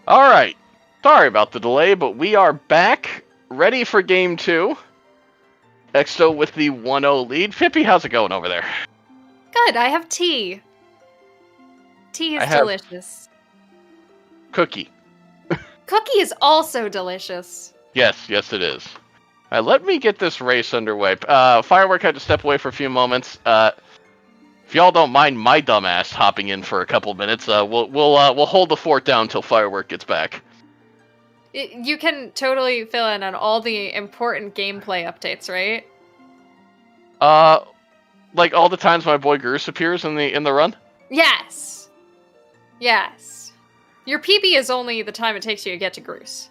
Alright, sorry about the delay, but we are back, ready for game 2. Exto with the 1-0 lead. Fippy, how's it going over there? Good, I have tea. Tea is delicious. Cookie. Cookie is also delicious. Yes, it is. Alright, let me get this race underway. Firework had to step away for a few moments. If y'all don't mind my dumbass hopping in for a couple minutes, we'll hold the fort down until Firework gets back. You can totally fill in on all the important gameplay updates, right? Like all the times my boy Goose appears in the run? Yes. Yes. Your PB is only the time it takes you to get to Goose.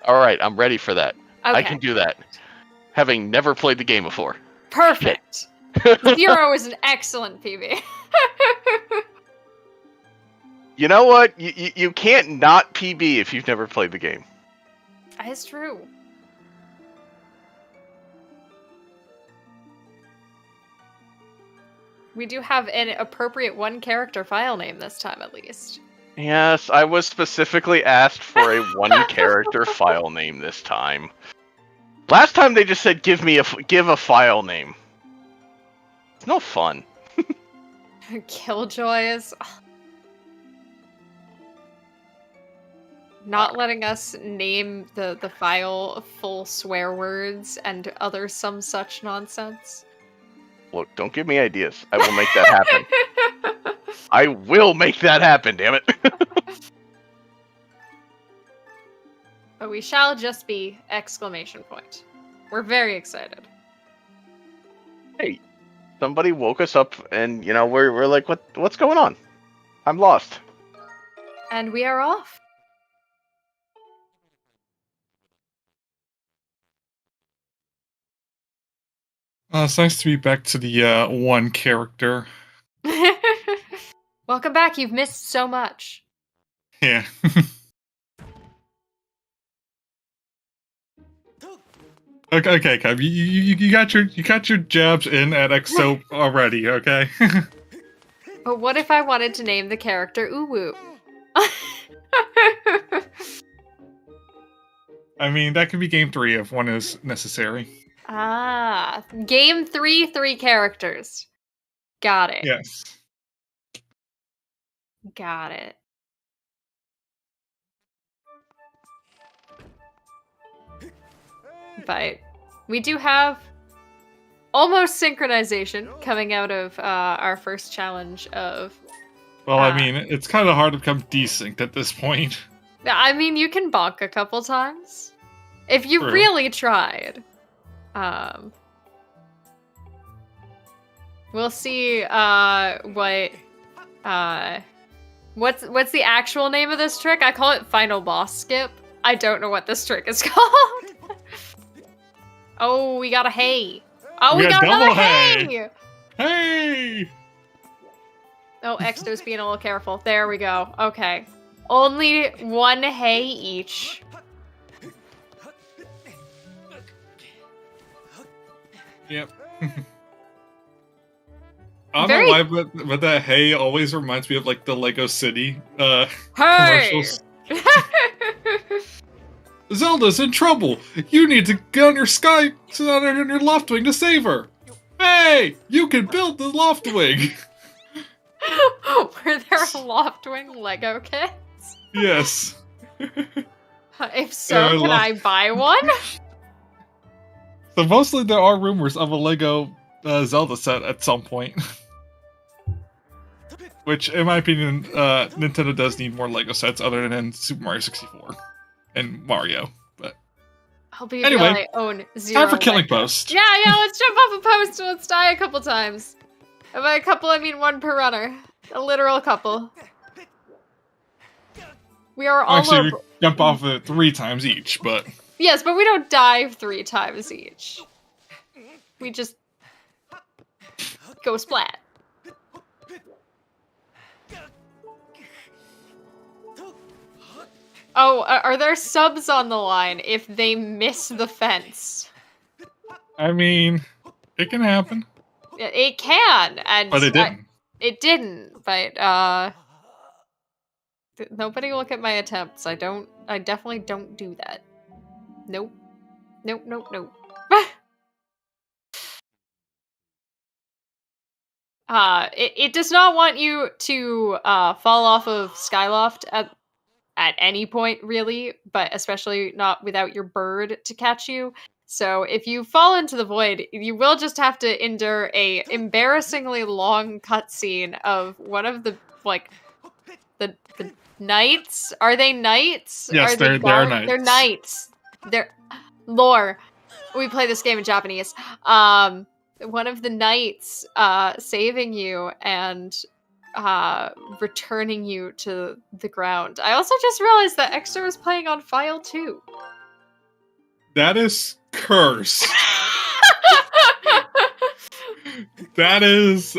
Alright, I'm ready for that. Okay. I can do that. Having never played the game before. Perfect. 0 is an excellent PB. You know what? You can't not PB if you've never played the game. That's true. We do have an appropriate one-character file name this time, at least. Yes, I was specifically asked for a one-character file name this time. Last time they just said give a file name. It's no fun. Killjoys. Not letting us name the file full swear words and other some such nonsense. Look, don't give me ideas. I will make that happen. I will make that happen, damn it. But we shall just be exclamation point. We're very excited. Hey, somebody woke us up and, we're like, what's going on? I'm lost. And we are off. It's nice to be back to the one character. Welcome back. You've missed so much. Yeah. Okay, Kev. You got your jabs in at Exto already. Okay. But what if I wanted to name the character Uwu? I mean, that could be game 3 if one is necessary. Ah, game 3, 3 characters. Got it. Yes. Got it. But we do have almost synchronization coming out of our first challenge of... Well, I mean, it's kind of hard to become desynced at this point. I mean, you can bonk a couple times. If you True. really tried. We'll see what's the actual name of this trick? I call it Final Boss Skip. I don't know what this trick is called. Oh, we got a hay. Oh, we got another hay! Hey! Oh, Exto's being a little careful. There we go. Okay. Only one hay each. Yep. I don't know why, but that hay always reminds me of like the Lego City commercials. Zelda's in trouble. You need to get on your sky, on your loft wing to save her. Hey, you can build the loft wing. Were there Loftwing Lego kits? Yes. If so, can I buy one? So mostly there are rumors of a Lego Zelda set at some point. Which, in my opinion, Nintendo does need more Lego sets other than Super Mario 64 and Mario. But I'll be anyway, real, I own 0 time for Killing Lego. Post. Yeah, let's jump off a post and let's die a couple times. And by a couple, I mean 1 per runner. A literal couple. We are all Actually, over. we jump off it 3 times each, but... Yes, but we don't dive 3 times each. We just go splat. Oh, are there subs on the line if they miss the fence? I mean, it can happen. It can, and But it didn't. It didn't, but Nobody look at my attempts. I definitely don't do that. Nope. Nope, nope, nope. It does not want you to fall off of Skyloft at any point, really, but especially not without your bird to catch you. So if you fall into the void, you will just have to endure a embarrassingly long cutscene of one of the, like, the knights. Are they knights? Yes, they're knights. They're knights. They're lore. We play this game in Japanese. One of the knights saving you and returning you to the ground. I also just realized that Exto is playing on file 2. That is cursed. That is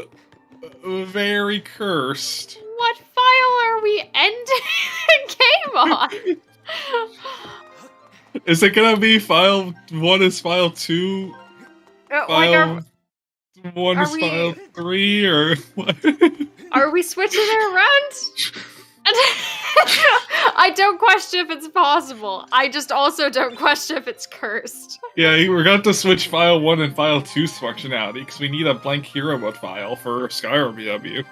very cursed. What file are we ending the game on? Is it gonna be file 1 is file 2? File 1 is file 3, or what? Are we switching it around? I don't question if it's possible. I just also don't question if it's cursed. Yeah, we're going to switch file 1 and file 2's functionality, because we need a blank hero mode file for Skyward BW.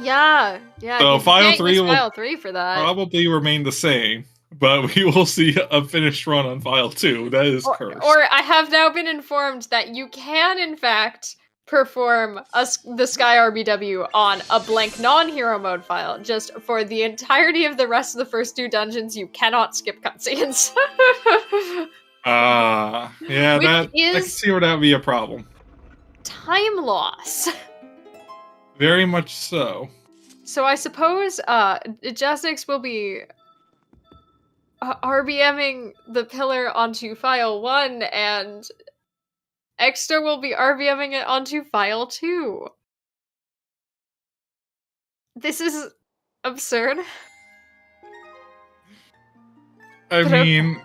Yeah. So file 3 will file 3 for that. probably remain the same, but we will see a finished run on file 2. That is cursed. Or I have now been informed that you can, in fact, perform the Sky RBW on a blank non-hero mode file. Just for the entirety of the rest of the first 2 dungeons, you cannot skip cutscenes. Yeah, I can see where that would be a problem. Time loss. Very much so. So I suppose Jasnix will be RBMing the pillar onto file 1, and Exto will be RBMing it onto file 2. This is absurd. I mean,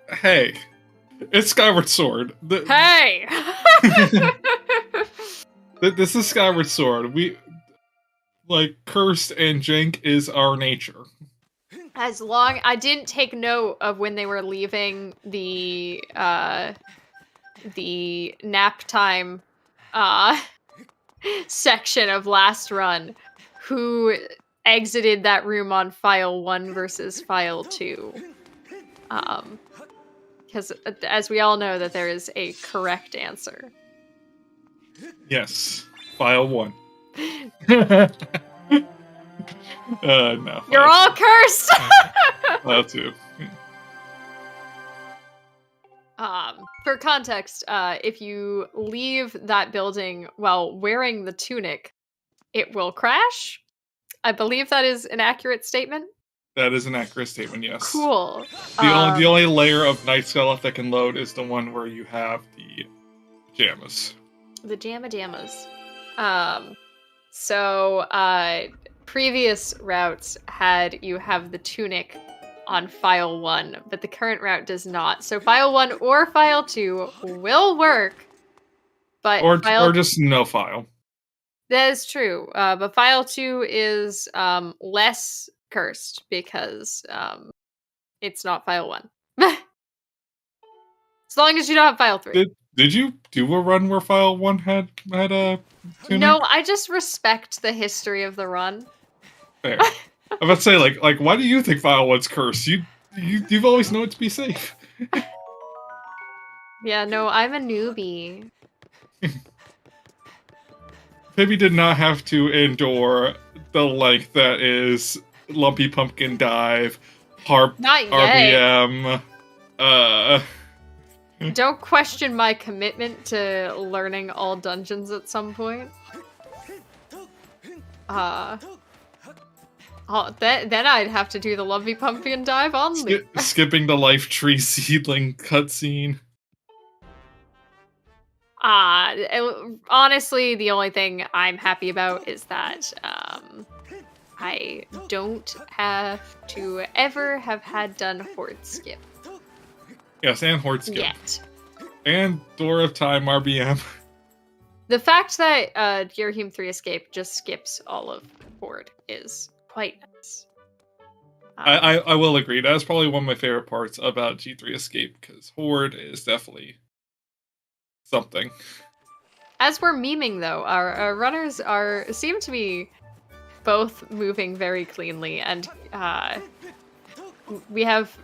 hey, it's Skyward Sword. Hey! This is Skyward Sword. Cursed and jank is our nature. As long... I didn't take note of when they were leaving the nap time section of last run, who exited that room on file 1 versus file 2. Because as we all know that there is a correct answer. Yes, file 1. No. You're all cursed! File 2. For context, if you leave that building while wearing the tunic, it will crash. I believe that is an accurate statement. That is an accurate statement, yes. Cool. The only layer of Night Skyloft that can load is the one where you have the jammas. The jammas. Previous routes had you have the tunic on file 1, but the current route does not. So file 1 or file 2 will work, but or just no file. That is true. But file 2 is less cursed because it's not file 1. As long as you don't have file 3. Did you do a run where file 1 had a tunic? No, I just respect the history of the run. Fair. I'm about to say, like, why do you think file 1's cursed? You've always known it to be safe. Yeah, no, I'm a newbie. Pibby did not have to endure the length that is Lumpy Pumpkin Dive, Harp, Not yet. RBM, Don't question my commitment to learning all dungeons at some point. Then I'd have to do the Lumpy Pumpkin Dive only. Skipping the Life Tree Seedling cutscene. Honestly, the only thing I'm happy about is that I don't have to ever have had done Horde Skip. Yes, and Horde Skip. Yet. And Door of Time RBM. The fact that Girahim 3 Escape just skips all of Horde is quite nice. I will agree. That's probably one of my favorite parts about G3 Escape, because Horde is definitely something. As we're memeing, though, our runners seem to be both moving very cleanly, and we have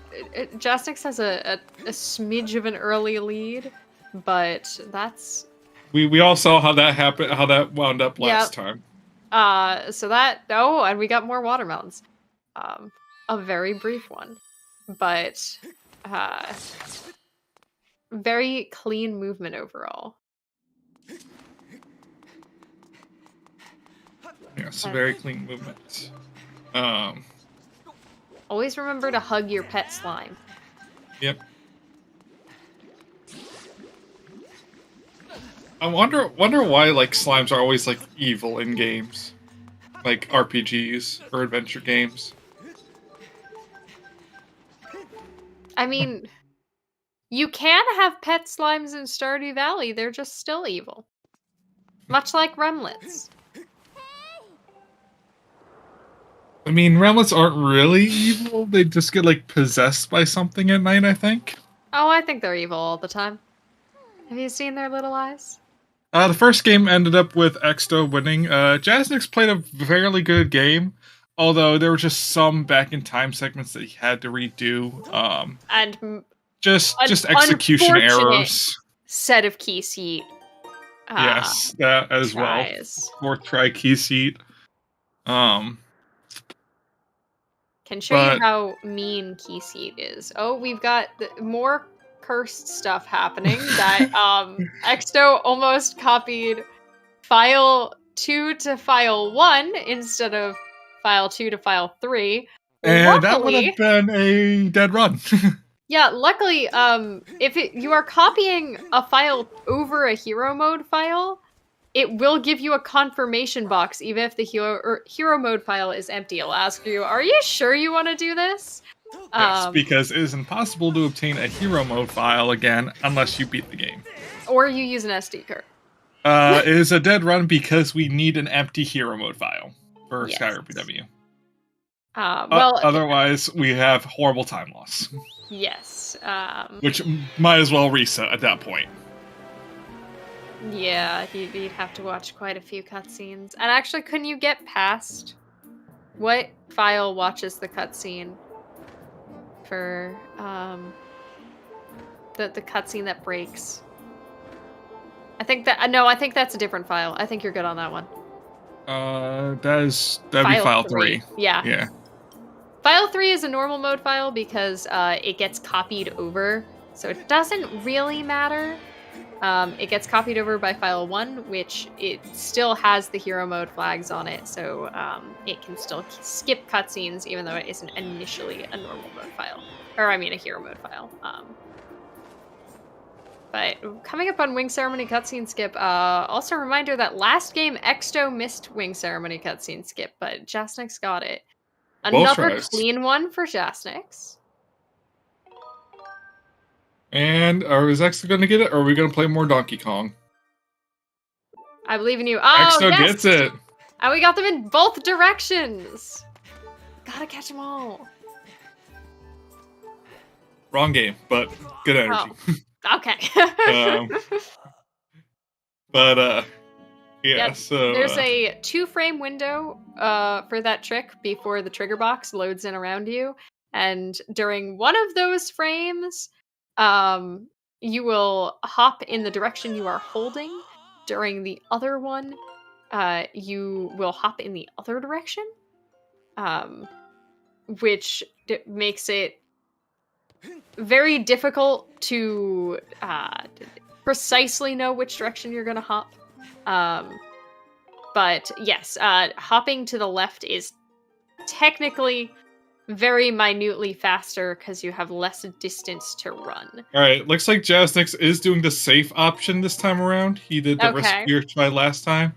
Jasnix has a smidge of an early lead, but that's We all saw how that happened, how that wound up last time. So that and we got more watermelons. A very brief one, but very clean movement overall. Yes, very clean movement. Always remember to hug your pet slime. Yep. I wonder why like slimes are always like evil in games, like RPGs or adventure games. I mean, you can have pet slimes in Stardew Valley. They're just still evil, much like remlets. I mean, remlets aren't really evil. They just get like possessed by something at night, I think. Oh, I think they're evil all the time. Have you seen their little eyes? The first game ended up with Exto winning. Jasnix played a fairly good game, although there were just some back in time segments that he had to redo. And just execution errors. Set of key seat. Yes, that as tries. well. 4th try key seat. Can show you how mean key seat is. Oh, we've got more cursed stuff happening that Exto almost copied file 2 to file 1 instead of file 2 to file 3. And that would have been a dead run. Yeah, luckily, if you are copying a file over a hero mode file, it will give you a confirmation box even if the hero mode file is empty. It'll ask you, are you sure you want to do this? Yes, because it is impossible to obtain a hero mode file again unless you beat the game. Or you use an SD card. It is a dead run because we need an empty hero mode file for Skyward PW. Otherwise, we have horrible time loss. Yes. Which might as well reset at that point. Yeah, you'd have to watch quite a few cutscenes. And actually, couldn't you get past what file watches the cutscene for the cutscene that breaks? I think that's a different file. I think you're good on that one. That'd be file 3. Yeah. File 3 is a normal mode file because it gets copied over, so it doesn't really matter. It gets copied over by file 1, which it still has the hero mode flags on it, so it can still skip cutscenes even though it isn't initially a normal mode file. Or, I mean, a hero mode file. But coming up on Wing Ceremony cutscene skip, also a reminder that last game Exto missed Wing Ceremony cutscene skip, but Jasnix got it. Another clean one for Jasnix. And is Exto going to get it, or are we going to play more Donkey Kong? I believe in you. Oh, Exto gets it. And we got them in both directions. Gotta catch them all. Wrong game, but good energy. Oh, okay. Yeah, so... There's a 2-frame window for that trick before the trigger box loads in around you. And during one of those frames... you will hop in the direction you are holding. During the other one, you will hop in the other direction, which makes it very difficult to precisely know which direction you're going to hop. But yes, hopping to the left is technically very minutely faster because you have less distance to run. Alright, looks like Jasnix is doing the safe option this time around. He did the riskier try last time.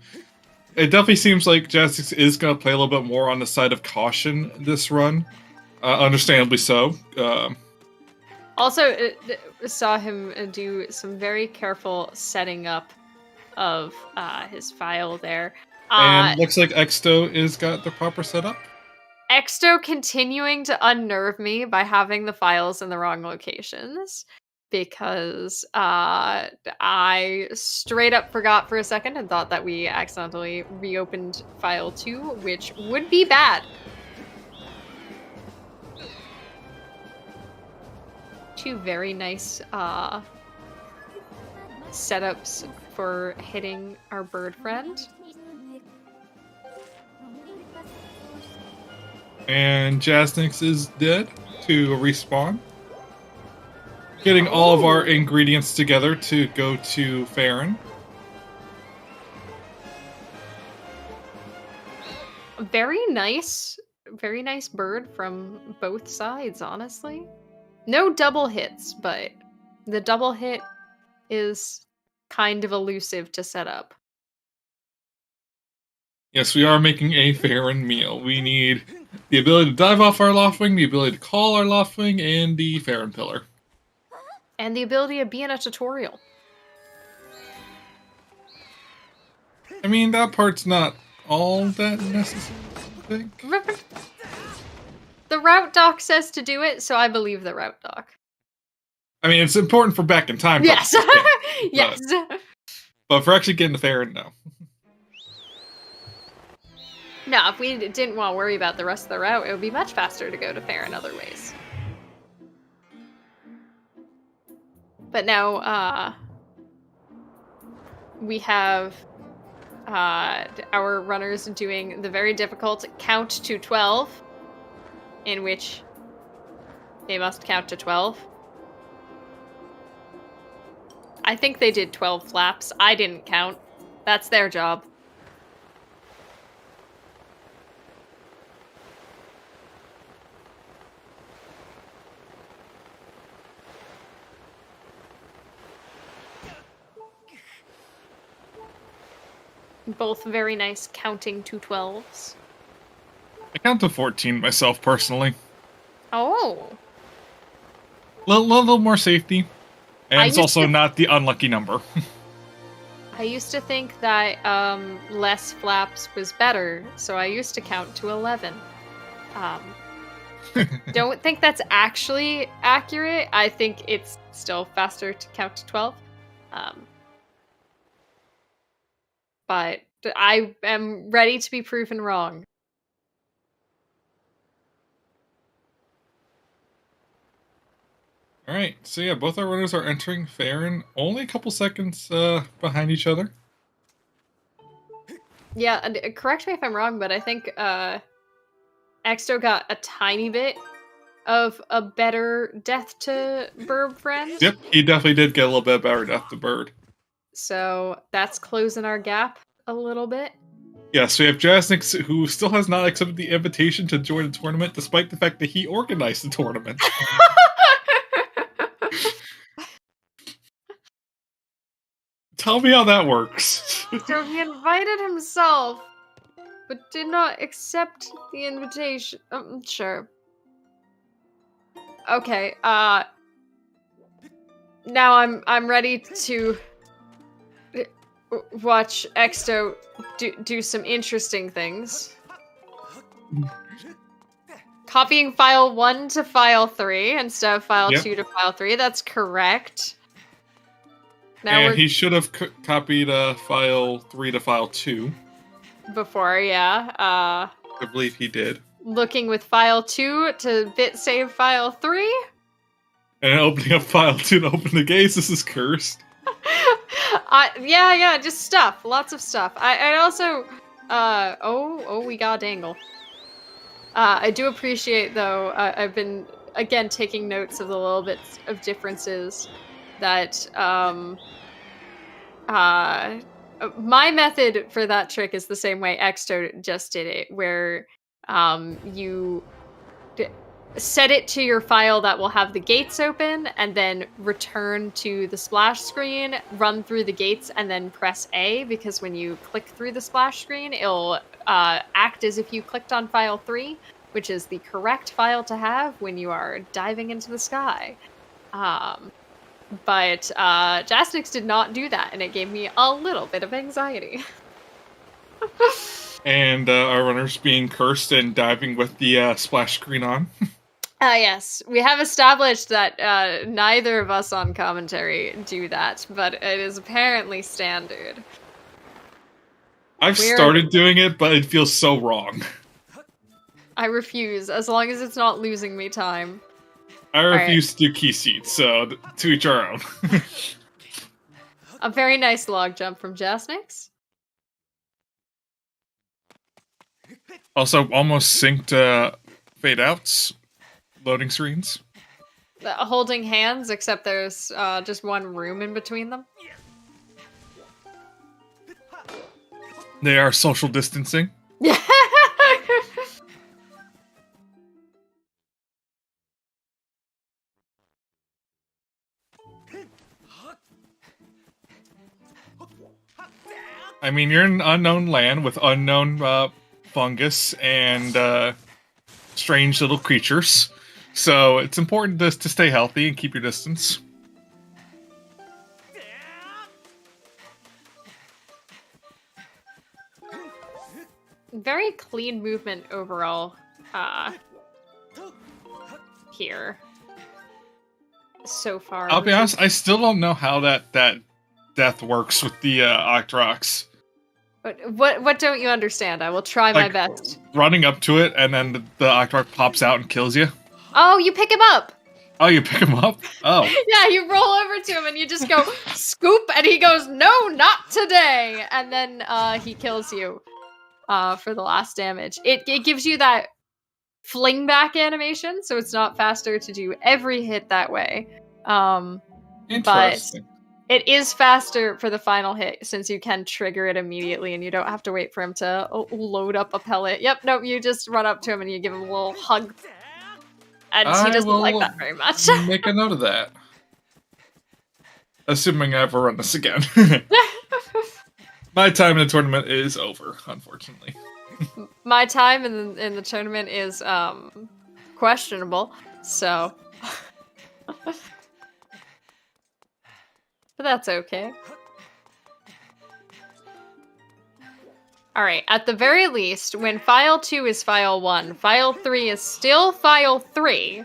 It definitely seems like Jasnix is going to play a little bit more on the side of caution this run. Understandably so. Also, saw him do some very careful setting up of his file there. And looks like Exto is got the proper setup. Exto continuing to unnerve me by having the files in the wrong locations. Because I straight up forgot for a second and thought that we accidentally reopened file 2, which would be bad. Two very nice setups for hitting our bird friend. And Jasnix is dead to respawn. Getting all of our ingredients together to go to Farron. Very nice bird from both sides, honestly. No double hits, but the double hit is kind of elusive to set up. Yes, we are making a Farron meal. We need the ability to dive off our Loftwing, the ability to call our Loftwing, and the Farron pillar. And the ability to be in a tutorial. I mean, that part's not all that necessary, I think. The route doc says to do it, so I believe the route doc. I mean, it's important for back in time. Yes. Yes. But for actually getting to Farron, no. No, if we didn't want to worry about the rest of the route, it would be much faster to go to Farron other ways. But now, we have our runners doing the very difficult count to 12, in which they must count to 12. I think they did 12 flaps. I didn't count. That's their job. Both very nice counting to 12s. I count to 14 myself, personally. Oh. Little more safety. And it's also not the unlucky number. I used to think that less flaps was better, so I used to count to 11. Don't think that's actually accurate. I think it's still faster to count to 12. But I am ready to be proven wrong. Alright, so yeah, both our runners are entering Farron, only a couple seconds behind each other. Yeah, and correct me if I'm wrong, but I think Exto got a tiny bit of a better death to Bird friend. Yep, he definitely did get a little bit better death to Bird. So that's closing our gap a little bit. Yes, we have Jasnix, who still has not accepted the invitation to join the tournament, despite the fact that he organized the tournament. Tell me how that works. So he invited himself, but did not accept the invitation. Sure. Okay, now I'm ready to watch Exto do some interesting things. Copying file 1 to file 3 instead of file 2 to file 3. That's correct. Now and he should have copied file 3 to file 2. Before, yeah. I believe he did. Looking with file 2 to bit save file 3. And opening up file 2 to open the gates. This is cursed. Yeah, just stuff. Lots of stuff. I also, we got a dangle. I do appreciate, though, I've been, again, taking notes of the little bits of differences that, my method for that trick is the same way Exto just did it, where, you set it to your file that will have the gates open, and then return to the splash screen, run through the gates, and then press A, because when you click through the splash screen, it'll act as if you clicked on file 3, which is the correct file to have when you are diving into the sky. But Jasnix did not do that, and it gave me a little bit of anxiety. And our runners being cursed and diving with the splash screen on. Yes. We have established that neither of us on commentary do that, but it is apparently standard. I've started doing it, but it feels so wrong. I refuse, as long as it's not losing me time. I refuse to do key seats, so to each our own. A very nice log jump from Jasnix. Also, almost synced fade outs, loading screens. Holding hands, except there's just one room in between them. They are social distancing. Yeah. I mean, you're in unknown land with unknown fungus and strange little creatures, so it's important to stay healthy and keep your distance. Very clean movement overall here so far. I'll be honest, I still don't know how that death works with the Octrox. What don't you understand? I will try my best. Running up to it, and then the Octrox pops out and kills you. Oh, you pick him up! Oh, you pick him up? Oh. Yeah, you roll over to him and you just go, scoop, and he goes, no, not today! And then he kills you for the last damage. It gives you that fling back animation, so it's not faster to do every hit that way. Interesting. But it is faster for the final hit, since you can trigger it immediately and you don't have to wait for him to load up a pellet. Yep, nope, you just run up to him and you give him a little hug. And he doesn't like that very much. Make a note of that. Assuming I ever run this again. My time in the tournament is over, unfortunately. My time in the tournament is questionable, so... But that's okay. Alright, at the very least, when file 2 is file 1, file 3 is still file 3.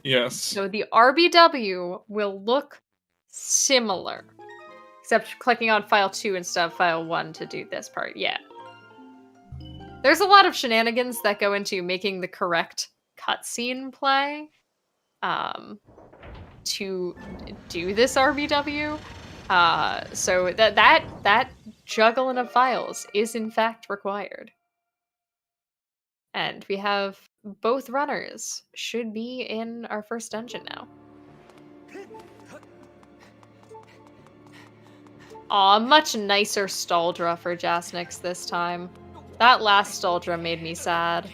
Yes. So the RBW will look similar. Except clicking on file 2 instead of file 1 to do this part, yeah. There's a lot of shenanigans that go into making the correct cutscene play to do this RBW. So that juggling of files is in fact required. And we have both runners should be in our first dungeon now. Aw, much nicer Staldra for Jasnix this time. That last Staldra made me sad.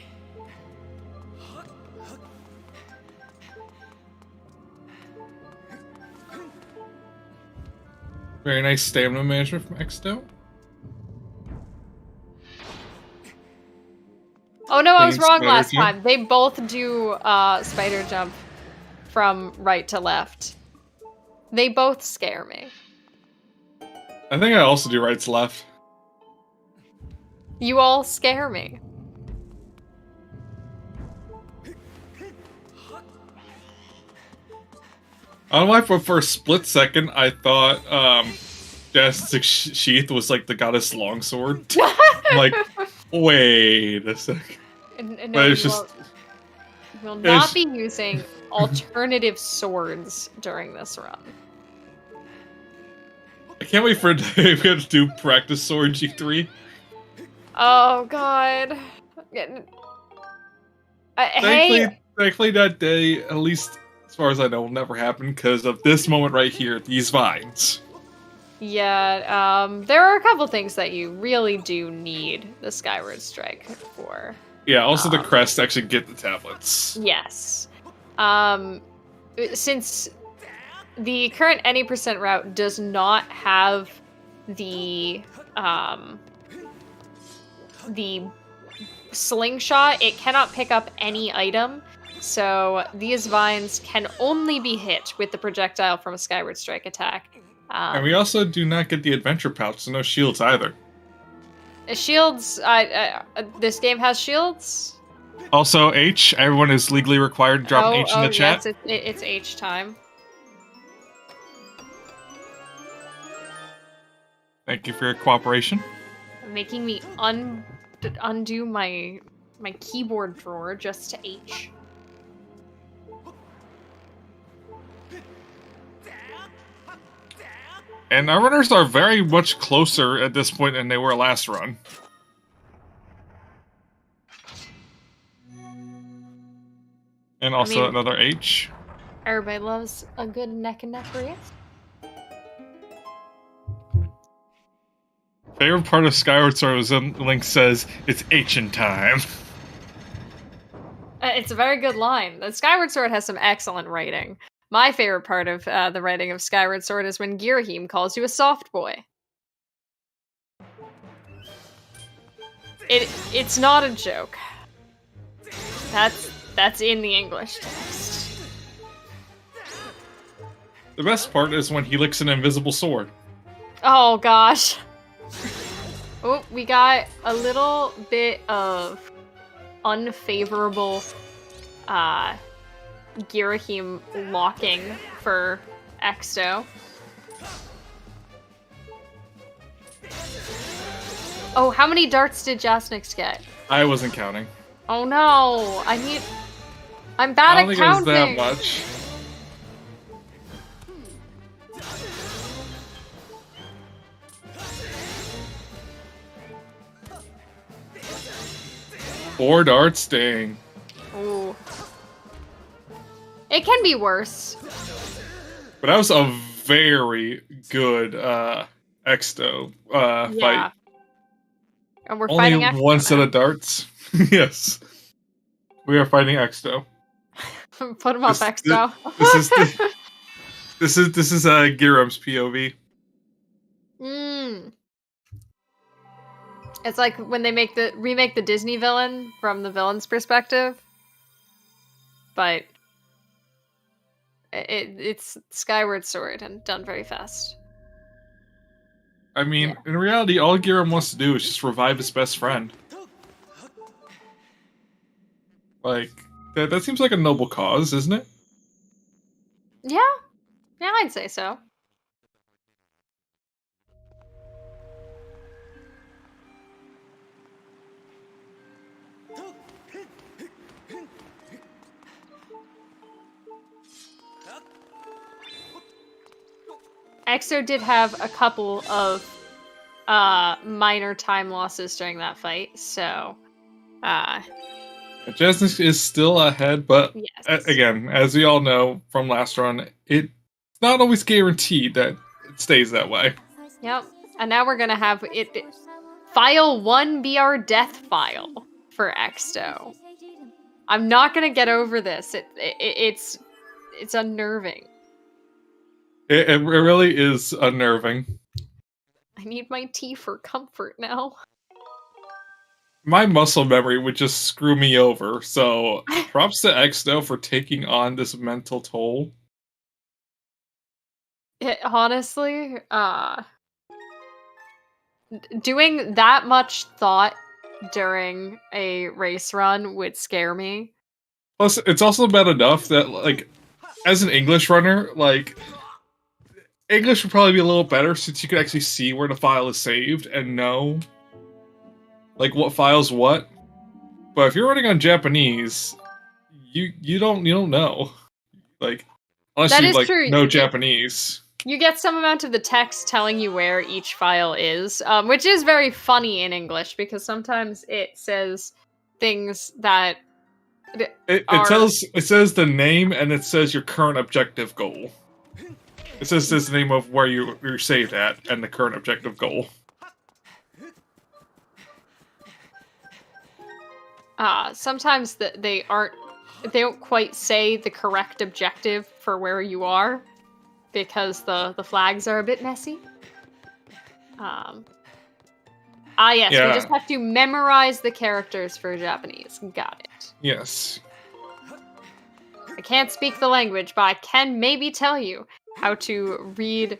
Very nice stamina management from Exto. Oh no, I was wrong last time. They both do spider jump from right to left. They both scare me. I think I also do right to left. You all scare me. I don't know why, for a split second, I thought Jasnix Sheath was like the goddess longsword. I'm like, wait a sec. No, but it's just... We'll not be using alternative swords during this run. I can't wait for a day we have to do practice sword G3. Oh god. Thankfully that day, at least as far as I know, will never happen because of this moment right here, these vines. Yeah, there are a couple things that you really do need the Skyward Strike for. Yeah, also the crest to actually get the tablets. Yes. Since the current any percent route does not have the slingshot, it cannot pick up any item. So these vines can only be hit with the projectile from a Skyward Strike attack. And we also do not get the adventure pouch, so no shields either. Shields. This game has shields. Also, H. Everyone is legally required to drop an H in the chat. Yes, it's H time. Thank you for your cooperation. Making me undo my keyboard drawer just to H. And our runners are very much closer at this point than they were last run. And also another H. Everybody loves a good neck and neck race. Favorite part of Skyward Sword is when Link says, "It's H-in time." It's a very good line. The Skyward Sword has some excellent writing. My favorite part of the writing of Skyward Sword is when Girahim calls you a soft boy. It's not a joke. That's in the English text. The best part is when he licks an invisible sword. Oh gosh. Oh, we got a little bit of unfavorable Girahim locking for Exto. Oh, how many darts did Jasnix get? I wasn't counting. Oh no! I'm bad at counting. I don't think it was that much. Four darts, dang. Ooh. It can be worse. But that was a very good Exto fight. And we're fighting Exto. Only one set of darts. Yes. We are fighting Exto. Put him up, Exto. This is Girum's POV. It's like when they remake the Disney villain from the villain's perspective. But it's Skyward Sword and done very fast. I mean, in reality, all Girum wants to do is just revive his best friend. Like, that seems like a noble cause, isn't it? Yeah. Yeah, I'd say so. Exo did have a couple of minor time losses during that fight, so Jasnix is still ahead, but yes. Again, as we all know from last run, it's not always guaranteed that it stays that way. Yep, and now we're gonna have file 1 be our death file for Exto. I'm not gonna get over this. It's unnerving. It really is unnerving. I need my tea for comfort now. My muscle memory would just screw me over, so props to Exto for taking on this mental toll. Honestly, doing that much thought during a race run would scare me. Plus, it's also bad enough that, like, as an English runner, like, English would probably be a little better since you could actually see where the file is saved and know, like, what file's what. But if you're running on Japanese, you don't know, like, unless you like know Japanese. You get some amount of the text telling you where each file is, which is very funny in English because sometimes it says things that it says the name and it says your current objective goal. It says the name of where you're saved at and the current objective goal. Sometimes they don't quite say the correct objective for where you are because the flags are a bit messy. Yes, we just have to memorize the characters for Japanese. Got it. Yes. I can't speak the language, but I can maybe tell you how to read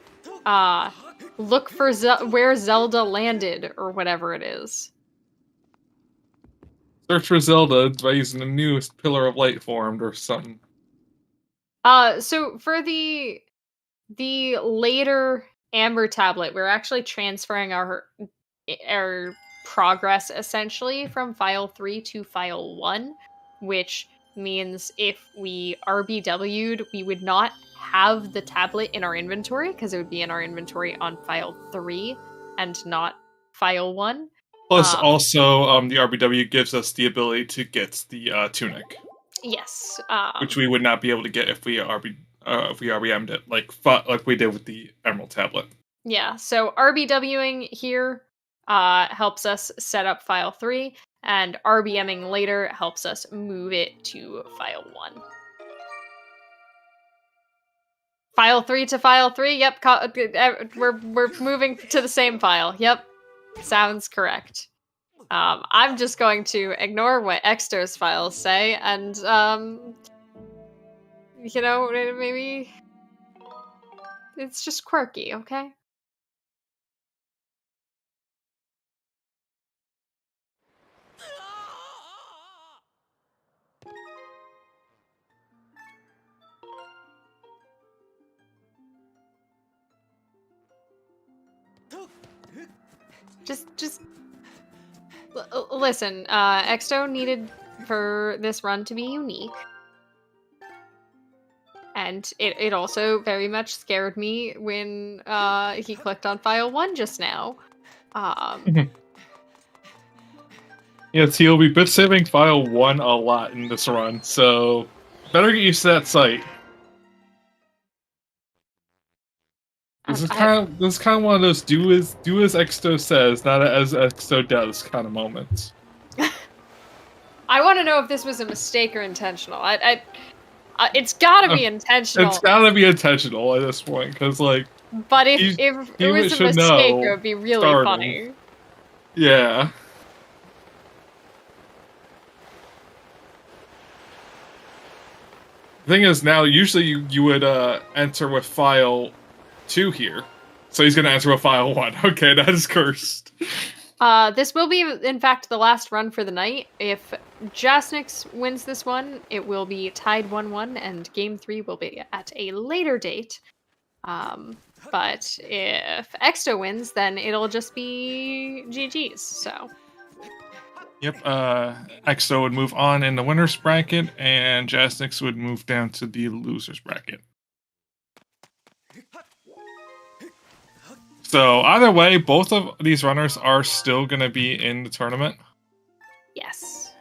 look for where Zelda landed, or whatever it is. Search for Zelda by using the newest pillar of light formed or something. So for the later Amber tablet, we're actually transferring our progress essentially from file 3 to file 1, which means if we RBW'd, we would not have the tablet in our inventory because it would be in our inventory on file 3 and not file 1. Plus, also, the RBW gives us the ability to get the tunic. Yes. Which we would not be able to get if we RBM'd it, like we did with the Emerald tablet. Yeah, so RBWing here helps us set up file 3, and RBMing later helps us move it to file 1. File 3 to file 3, yep, we're moving to the same file, yep, sounds correct. I'm just going to ignore what Exto's files say, and, you know, maybe it's just quirky, okay? Just listen, Exto needed for this run to be unique. And it also very much scared me when he clicked on file 1 just now. Yes, he'll be bit saving file 1 a lot in this run, so better get used to that site. This is kind of one of those do as Exto says, not as Exto does kind of moments. I want to know if this was a mistake or intentional. It's gotta be intentional. It's gotta be intentional at this point, because like. But if it was a mistake, it would be really funny. Yeah. The thing is, now usually you would enter with file 2 here, so he's gonna enter with file 1. Okay, that is cursed. This will be, in fact, the last run for the night. If Jasnix wins this one, it will be tied 1-1, and Game 3 will be at a later date. But if Exto wins, then it'll just be GG's, so. Yep, Exto would move on in the winner's bracket, and Jasnix would move down to the loser's bracket. So either way, both of these runners are still going to be in the tournament. Yes.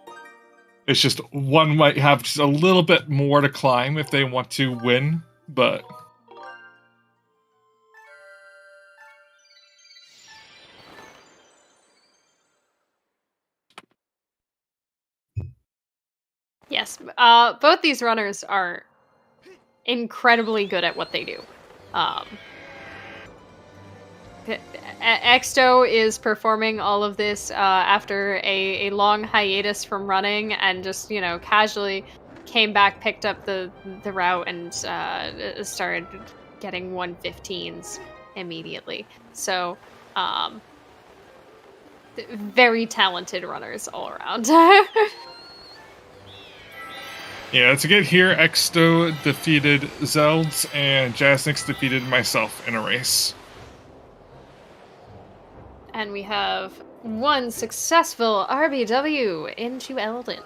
It's just one might have just a little bit more to climb if they want to win, but... Yes, both these runners are incredibly good at what they do. Exto is performing all of this after a long hiatus from running, and just, you know, casually came back, picked up the route, and started getting 115s immediately. So, very talented runners all around. Yeah, to get here, Exto defeated Zelds, and Jasnix defeated myself in a race. And we have one successful RBW into Elden.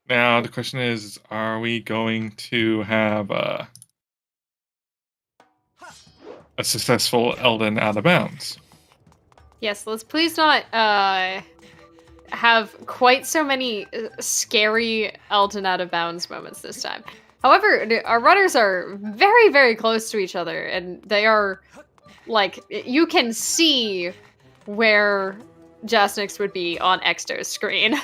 Now, the question is, are we going to have a successful Elden out of bounds? Yes, let's please not have quite so many scary Elden out of bounds moments this time. However, our runners are very, very close to each other, and they are... like, you can see where Jasnix would be on Exto's screen.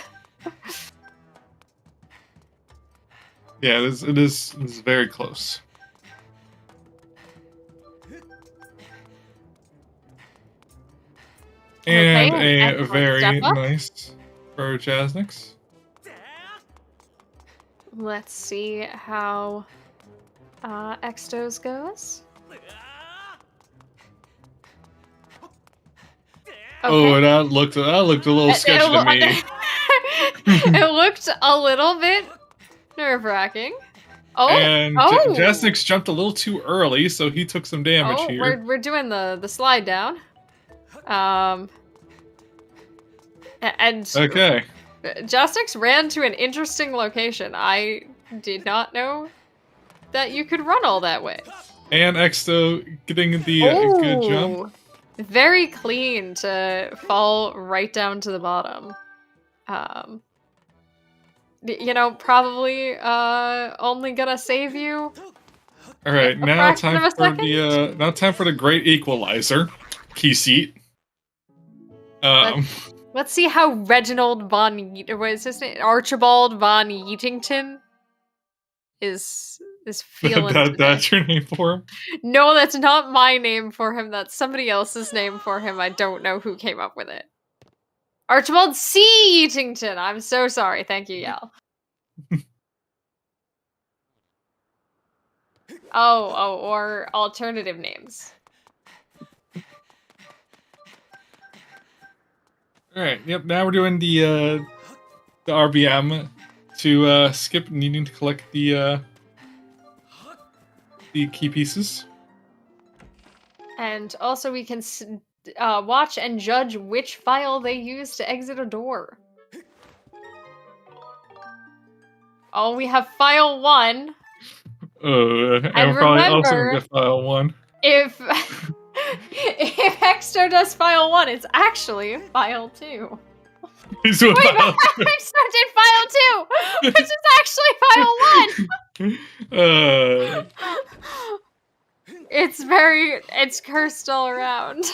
Yeah, it is very close. And a very nice for Jasnix. Let's see how Exto's goes. Oh, that looked a little sketchy to me. It looked a little bit nerve-wracking. Oh, and Jasnix jumped a little too early, so he took some damage here. We're doing the slide down. And okay. Jasnix ran to an interesting location. I did not know that you could run all that way. And Exto getting the good jump. Very clean to fall right down to the bottom. You know, probably only gonna save you. All right, now time for the great equalizer, key seat. Let's see how Reginald what is his name? Archibald von Yeatington is feeling. That's your name for him? No, that's not my name for him. That's somebody else's name for him. I don't know who came up with it. Archibald C. Yeatington. I'm so sorry. Thank you, Yal. Or alternative names. All right. Yep. Now we're doing the RBM to skip needing to collect the key pieces. And also we can watch and judge which file they use to exit a door. Oh, we have file 1. And we're probably also gonna get file 1. If Exto does file 1, it's actually file 2. He's doing file 2. Exto did file 2, which is actually file 1. It's cursed all around.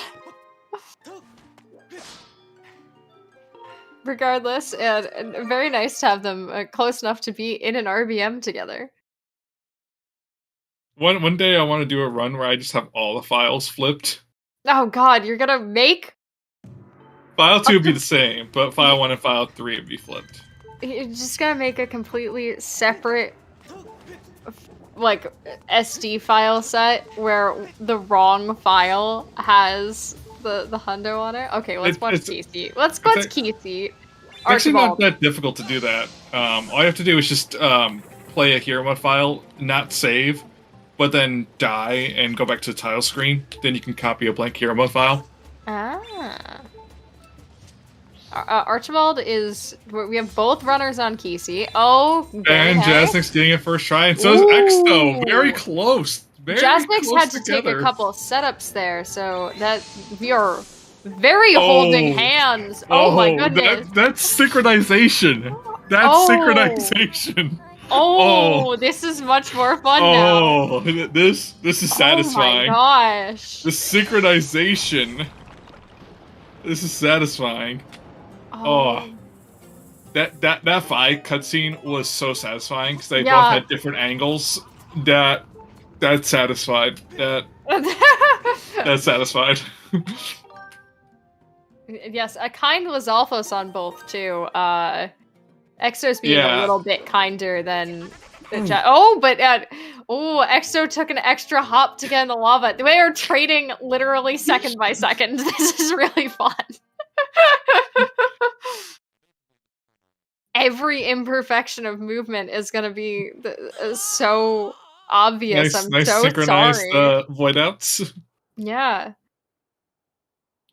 Regardless, and very nice to have them close enough to be in an RBM together. One day I want to do a run where I just have all the files flipped. Oh god, you're gonna make... File 2 would be the same, but file 1 and file 3 would be flipped. You're just gonna make a completely separate, like, SD file set where the wrong file has the hundo on it? Okay, let's watch Key Seat. Let's watch Key Seat. It's actually not that difficult to do that. All you have to do is just play a hero mode file, not save, but then die and go back to the title screen. Then you can copy a blank hero mode file. Archibald is... We have both runners on Key Seat. Oh, and Jasnix getting it first try, and so is Exto. Very close. Jasnix had to take a couple of setups there, so that we are very holding hands. Oh my goodness. That's synchronization. That's synchronization. This is much more fun now. This is satisfying. Oh my gosh. The synchronization. This is satisfying. That fight cutscene was so satisfying because they both had different angles. That's satisfied. That's satisfied. Yes, a kind Lizalfos on both too. Exto's being a little bit kinder than Exto took an extra hop to get in the lava. They are trading literally second by second. This is really fun. Every imperfection of movement is going to be so obvious. Nice so synchronized sorry. void outs. Yeah.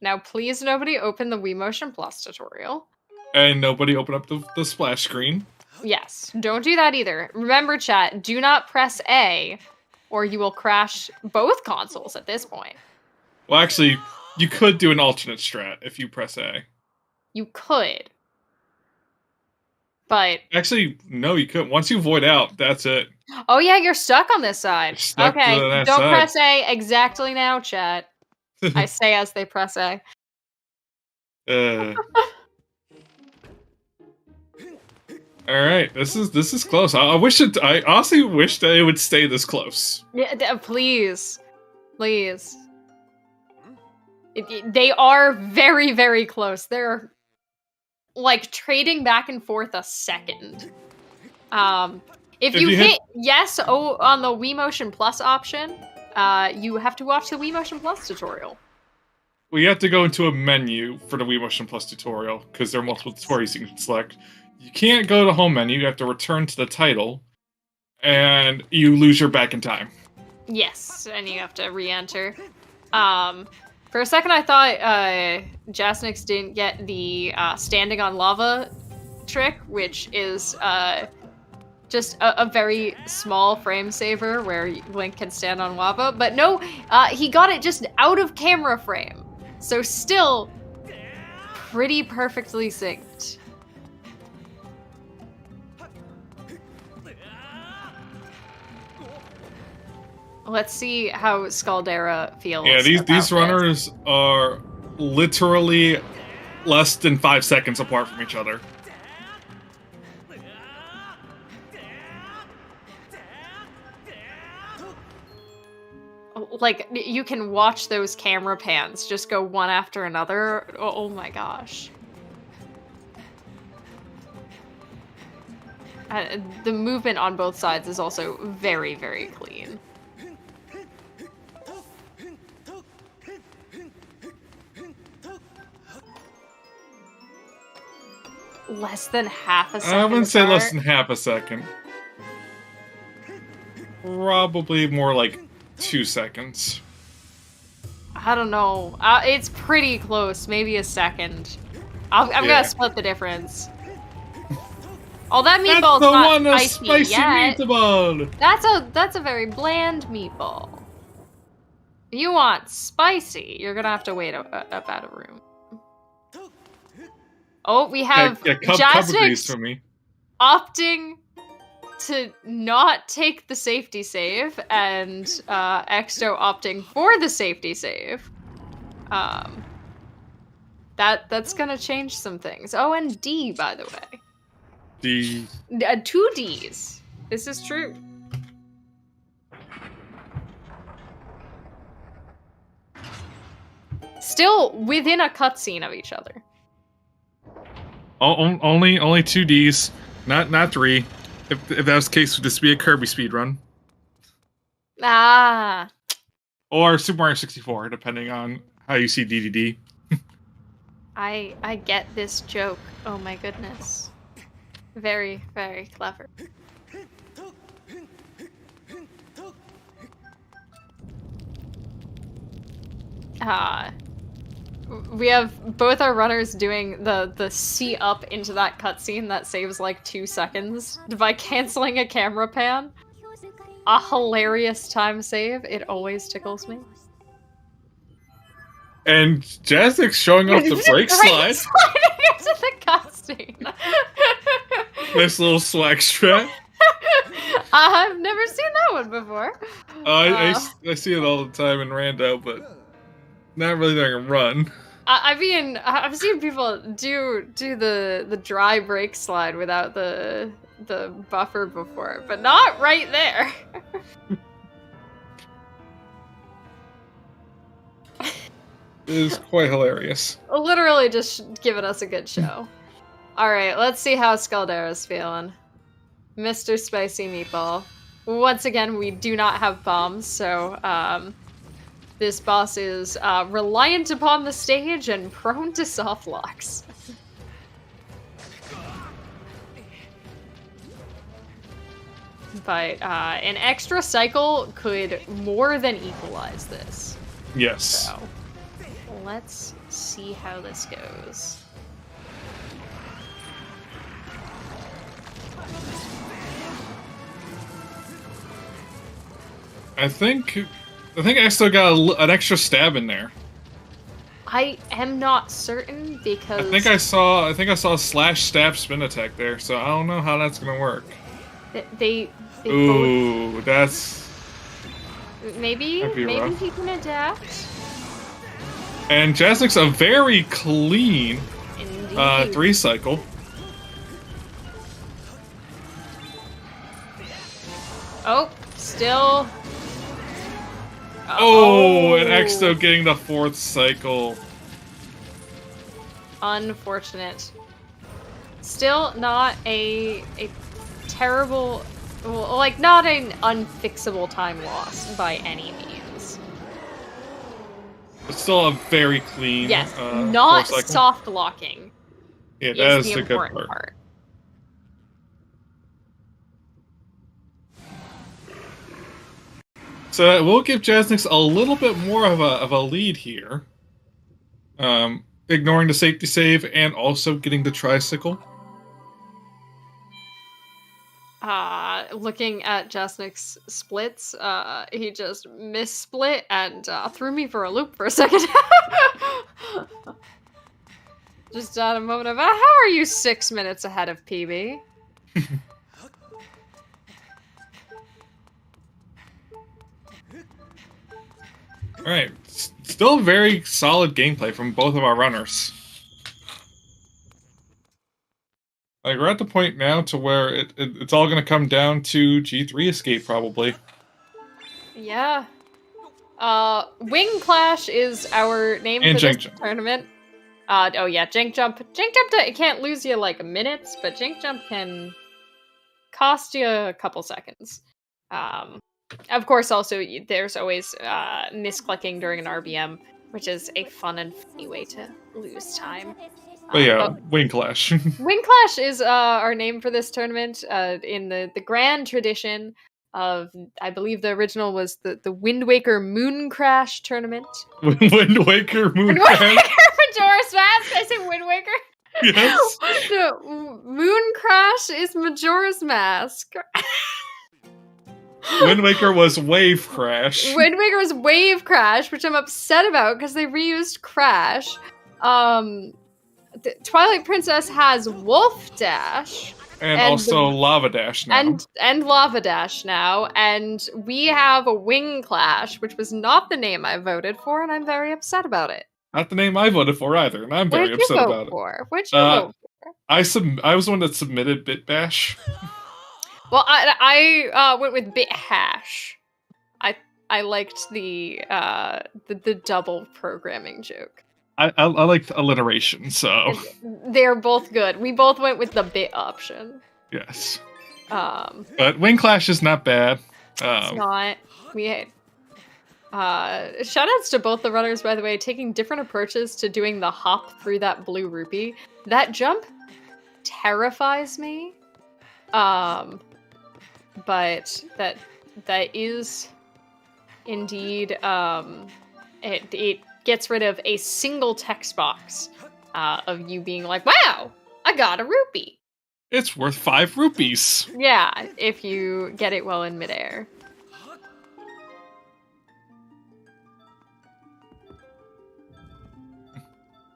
Now, please, nobody open the Wii Motion Plus tutorial. And nobody open up the splash screen. Yes, don't do that either. Remember, chat, do not press A, or you will crash both consoles at this point. Well, actually, you could do an alternate strat if you press A. You could. But... Actually, no, you couldn't. Once you void out, that's it. Oh yeah, you're stuck on this side. Okay, don't side. Press A exactly now, chat. I say as they press A. Alright, this is close. I honestly wish that it would stay this close. Yeah, please. Please. They are very, very close. They're like trading back and forth a second. If you hit yes on the Wii Motion Plus option, you have to watch the Wii Motion Plus tutorial. we have to go into a menu for the Wii Motion Plus tutorial, because there are multiple tutorials you can select. You can't go to the home menu, you have to return to the title, and you lose your back in time. Yes, and you have to re-enter. For a second I thought Jasnix didn't get the standing on lava trick, which is just a very small frame saver where Link can stand on lava, but no, he got it just out of camera frame. So still pretty perfectly synced. Let's see how Scaldera feels. Yeah, these runners are literally less than 5 seconds apart from each other. Like, you can watch those camera pans just go one after another. Oh my gosh. The movement on both sides is also very, very clean. Less than half a second. I wouldn't say less than half a second. Probably more like 2 seconds. I don't know. It's pretty close. Maybe a second. I'm gonna split the difference. Oh, that meatball's not spicy yet. Meatball. That's a very bland meatball. You want spicy? You're gonna have to wait up out of room. Oh, we have Jasnix opting to not take the safety save, and Exto opting for the safety save. That's gonna change some things. Oh, and D, by the way. D. 2 Ds. This is true. Still within a cutscene of each other. Only 2 Ds, not 3. If that was the case, would this be a Kirby speedrun? Ah. Or Super Mario 64, depending on how you see DDD. I get this joke. Oh my goodness. Very, very clever. We have both our runners doing the see up into that cutscene that saves like 2 seconds by canceling a camera pan. A hilarious time save. It always tickles me. And Jasnix showing off the brake slide. Sliding into the cutscene. Nice little swag strap. I've never seen that one before. I see it all the time in Rando, but not really during a run. I mean, I've seen people do the dry brake slide without the buffer before, but not right there. It is quite hilarious. Literally just giving us a good show. Alright, let's see how Scaldera's feeling. Mr. Spicy Meatball. Once again, we do not have bombs, so this boss is reliant upon the stage and prone to soft locks. But an extra cycle could more than equalize this. Yes. So, let's see how this goes. I think Exto got an extra stab in there. I am not certain because I think I saw a slash stab spin attack there, so I don't know how that's gonna work. They ooh, both... that's maybe rough. He can adapt. And Jasnix a very clean 3 cycle. Oh, still. Oh, and Exto getting the 4th cycle. Unfortunate. Still not a terrible, well, like not an unfixable time loss by any means. It's still a very clean. Yes, not soft locking. Yeah, that is the good part. So that will give Jasnix a little bit more of a lead here. Ignoring the safety save and also getting the tricycle. Looking at Jasnix's splits, he just missplit and threw me for a loop for a second. Just at a moment of, how are you 6 minutes ahead of PB? Alright, still very solid gameplay from both of our runners. Like, we're at the point now to where it's all going to come down to G3 escape, probably. Yeah. WingClash is our name for this tournament. Oh yeah, Jink Jump. Jink Jump, it can't lose you, like, minutes, but Jink Jump can cost you a couple seconds. Of course, also, there's always misclicking during an RBM, which is a fun and funny way to lose time. But yeah, WingClash. WingClash is our name for this tournament in the grand tradition of, I believe the original was the Wind Waker Moon Crash tournament. Wind Waker Moon Crash? Majora's Mask? I say Wind Waker? Yes. The Moon Crash is Majora's Mask. Wind Waker was Wave Crash. Wind Waker was Wave Crash, which I'm upset about because they reused Crash. Twilight Princess has Wolf Dash. And also Lava Dash now. And Lava Dash now. And we have a WingClash, which was not the name I voted for, and I'm very upset about it. Not the name I voted for either, and I'm very upset about it. What'd you vote for? I was the one that submitted Bit Bash. Well, I went with Bit Hash. I liked the double programming joke. I liked alliteration, so they're both good. We both went with the bit option. Yes. But WingClash is not bad. It's not. We had shoutouts to both the runners, by the way, taking different approaches to doing the hop through that blue rupee. That jump terrifies me. But that is indeed it gets rid of a single text box of you being like, wow, I got a rupee. It's worth 5 rupees. Yeah, if you get it well in midair.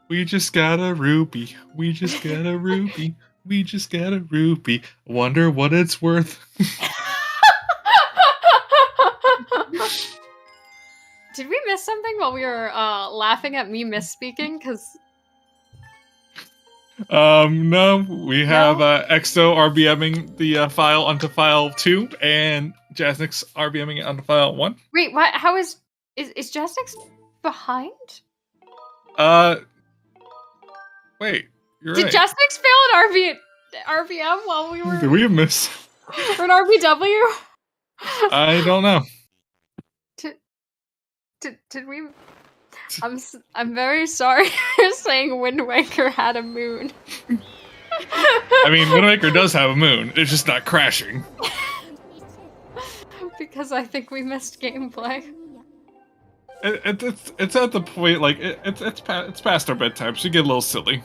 We just got a rupee. We just got a rupee. We just got a rupee. Wonder what it's worth. Did we miss something while we were laughing at me misspeaking? Because no, we have Exto RBMing the file onto file 2, and Jasnix RBMing it onto file 1. Wait, what? How is Jasnix behind? Wait, you're Did right. Jasnix fail at RBM while we were? Did we miss? Or an RBW? I don't know. Did we? I'm very sorry for saying Wind Waker had a moon. I mean, Wind Waker does have a moon. It's just not crashing. Because I think we missed gameplay. It's at the point, like, it's past our bedtime, so you get a little silly.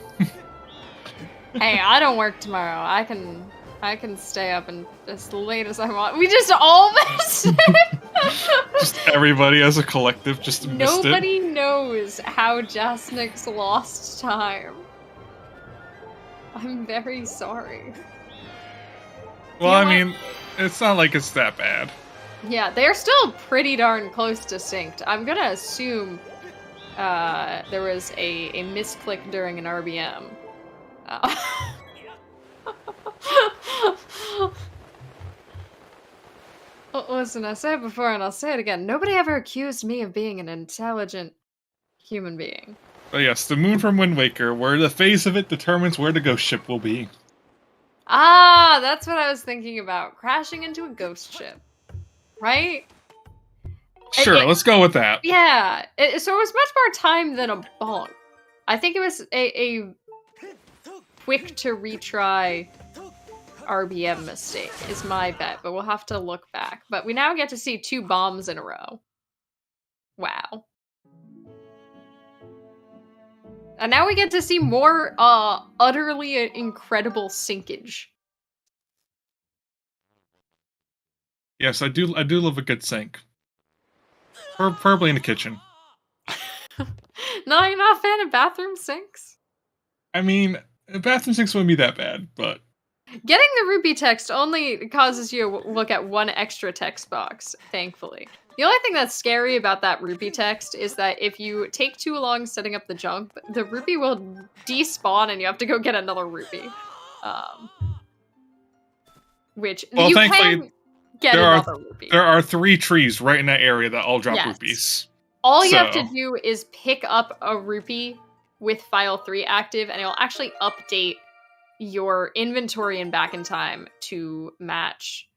Hey, I don't work tomorrow. I can stay up and as late as I want. We just all missed it! Just everybody as a collective just missed it. Nobody knows how Jasnix lost time. I'm very sorry. Well, I mean, it's not like it's that bad. Yeah, they're still pretty darn close to synced. I'm gonna assume there was a misclick during an RBM. Listen, I said it before and I'll say it again. Nobody ever accused me of being an intelligent human being. But yes, the moon from Wind Waker, where the phase of it determines where the ghost ship will be. Ah, that's what I was thinking about. Crashing into a ghost ship. Right? Sure, let's go with that. Yeah, so it was much more time than a bonk. I think it was a quick to retry RBM mistake is my bet, but we'll have to look back. But we now get to see 2 bombs in a row. Wow. And now we get to see more utterly incredible sinkage. Yes, I do love a good sink. Preferably in the kitchen. No, you're not a fan of bathroom sinks? I mean, bathroom sinks wouldn't be that bad, but... Getting the rupee text only causes you to look at 1 extra text box, thankfully. The only thing that's scary about that rupee text is that if you take too long setting up the jump, the rupee will despawn and you have to go get another rupee. Which well, you thankfully, can get another rupee. There are 3 trees right in that area that all drop rupees. All you have to do is pick up a rupee with file 3 active, and it'll actually update your inventory and back in time to match.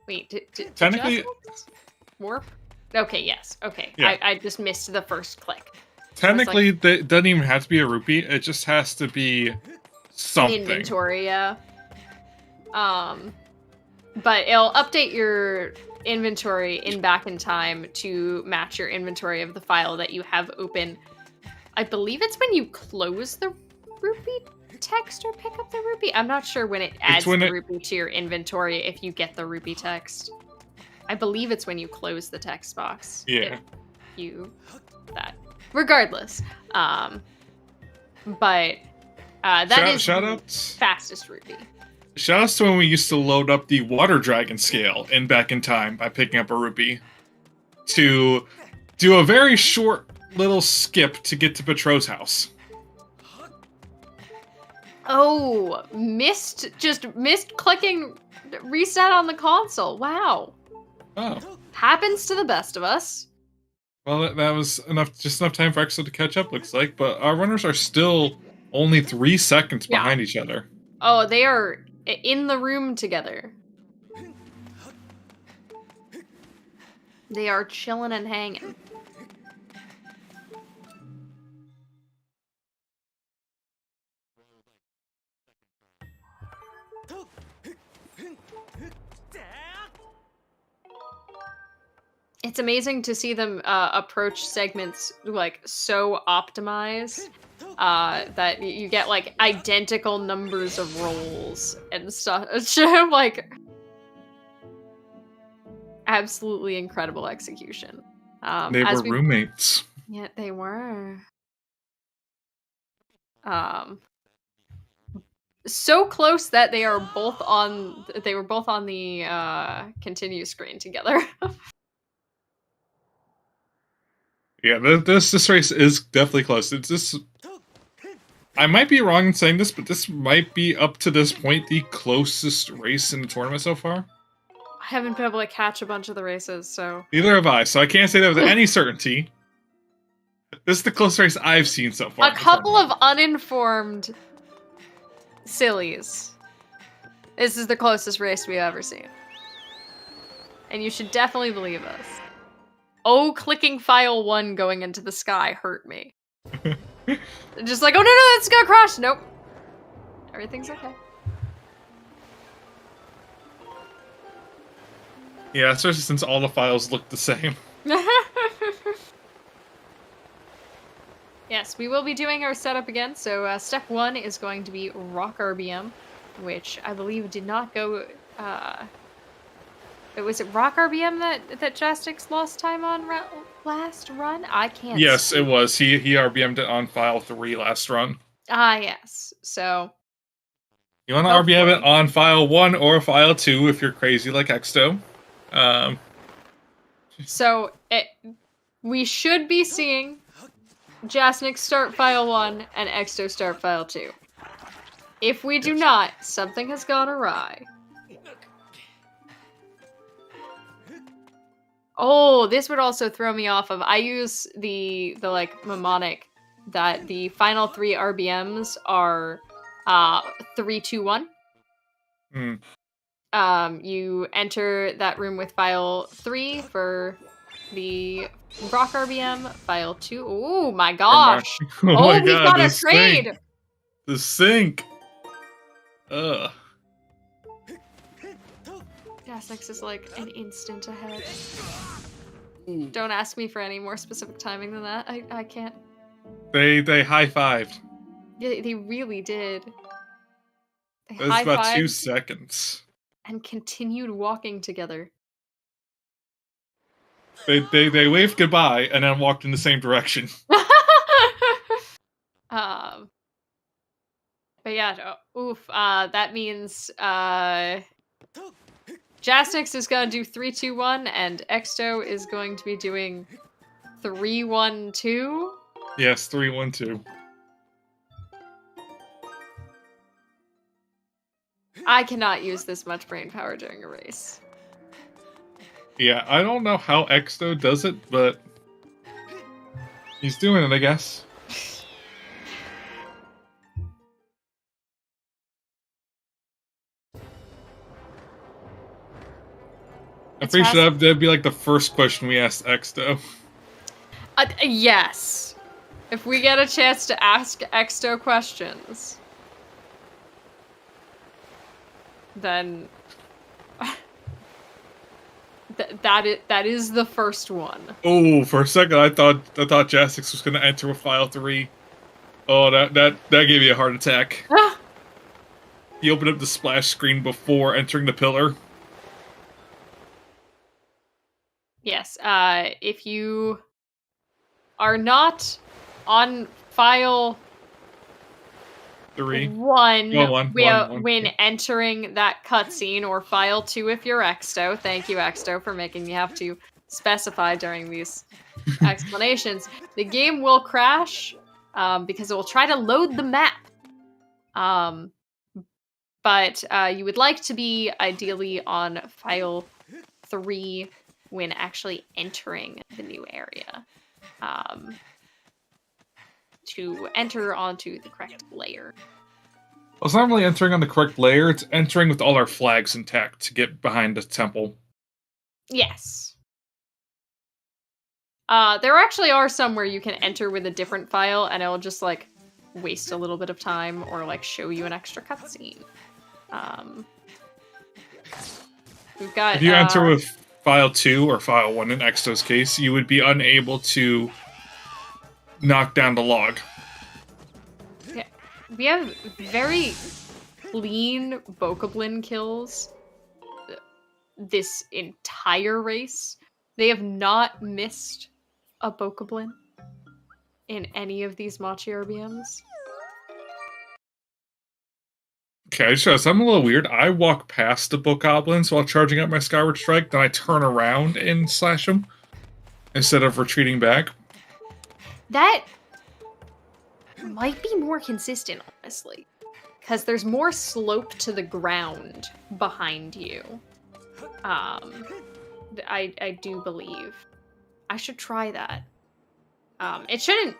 Wait, technically, warp? Okay, yes. Okay, yeah. I just missed the first click. Technically, it doesn't even have to be a rupee. It just has to be something. Inventory, yeah. But it'll update your inventory in back in time to match your inventory of the file that you have open. I believe it's when you close the rupee text or pick up the rupee. I'm not sure when it adds the rupee to your inventory if you get the rupee text. I believe it's when you close the text box. Yeah. Regardless. But that is shoutouts. Fastest rupee. Shoutouts to when we used to load up the water dragon scale in back in time by picking up a rupee to do a very short little skip to get to Petro's house. Oh, missed clicking reset on the console. Wow. Oh. Happens to the best of us. Well, that was just enough time for Exo to catch up, looks like, but our runners are still only 3 seconds behind each other. Oh, they are in the room together. They are chilling and hanging. It's amazing to see them approach segments like so optimized that you get like identical numbers of rolls and stuff. It's like absolutely incredible execution. They were roommates. Yeah, they were. So close that they were both on the continue screen together. Yeah, this race is definitely close. It's this. I might be wrong in saying this, but this might be up to this point the closest race in the tournament so far. I haven't been able to catch a bunch of the races, so neither have I. So I can't say that with any certainty. This is the closest race I've seen so far. A couple of uninformed sillies. This is the closest race we've ever seen, and you should definitely believe us. Oh, clicking file 1 going into the sky hurt me. Just like, oh no, it's gonna crash. Nope. Everything's okay. Yeah, especially since all the files look the same. Yes, we will be doing our setup again. So step 1 is going to be Rock RBM, which I believe did not go... Was it Rock RBM that Jasnix lost time on last run? I can't Yes, it was. He RBM'd it on file 3 last run. Ah, yes. So... You want to RBM it on file 1 or file 2 if you're crazy like Exto. So, we should be seeing Jasnix start file 1 and Exto start file 2. If we do not, something has gone awry. Oh, this would also throw me off of... I use the like, mnemonic that the final 3 RBMs are 3, 2, 1. Hmm. You enter that room with file 3 for the Rock RBM, file 2. Oh my gosh! Oh my we god, got a trade! Sync. The sync! Ugh. Jasnix is like an instant ahead. Don't ask me for any more specific timing than that. I can't. They high-fived. Yeah, they really did. It was about 2 seconds. And continued walking together. They waved goodbye and then walked in the same direction. But yeah, that means Jasnix is gonna do 3-2-1 and Exto is going to be doing 3-1-2. Yes, 3-1-2. I cannot use this much brain power during a race. Yeah, I don't know how Exto does it, but he's doing it, I guess. I'm pretty sure that'd be like the first question we asked Exto. Yes. If we get a chance to ask Exto questions, then that is the first one. Oh, for a second I thought Jasnix was gonna enter with file 3. Oh, that gave me a heart attack. He opened up the splash screen before entering the pillar. Yes, if you are not on file 3. When One. entering that cutscene, or file 2 if you're Exto. Thank you, Exto, for making me have to specify during these explanations. The game will crash because it will try to load the map. But you would like to be ideally on file 3 when actually entering the new area. To enter onto the correct layer. Well, it's not really entering on the correct layer, it's entering with all our flags intact to get behind the temple. Yes. There actually are some where you can enter with a different file and it'll just, like, waste a little bit of time or, like, show you an extra cutscene. We've got... If you enter with file 2 or file 1 in Exto's case, you would be unable to knock down the log. Yeah, we have very clean Bokoblin kills this entire race. They have not missed a Bokoblin in any of these Machi RBMs. Okay, I just realized I'm a little weird. I walk past the Bokoblins while charging up my Skyward Strike, then I turn around and slash them instead of retreating back. That might be more consistent, honestly. Because there's more slope to the ground behind you. I do believe. I should try that. It shouldn't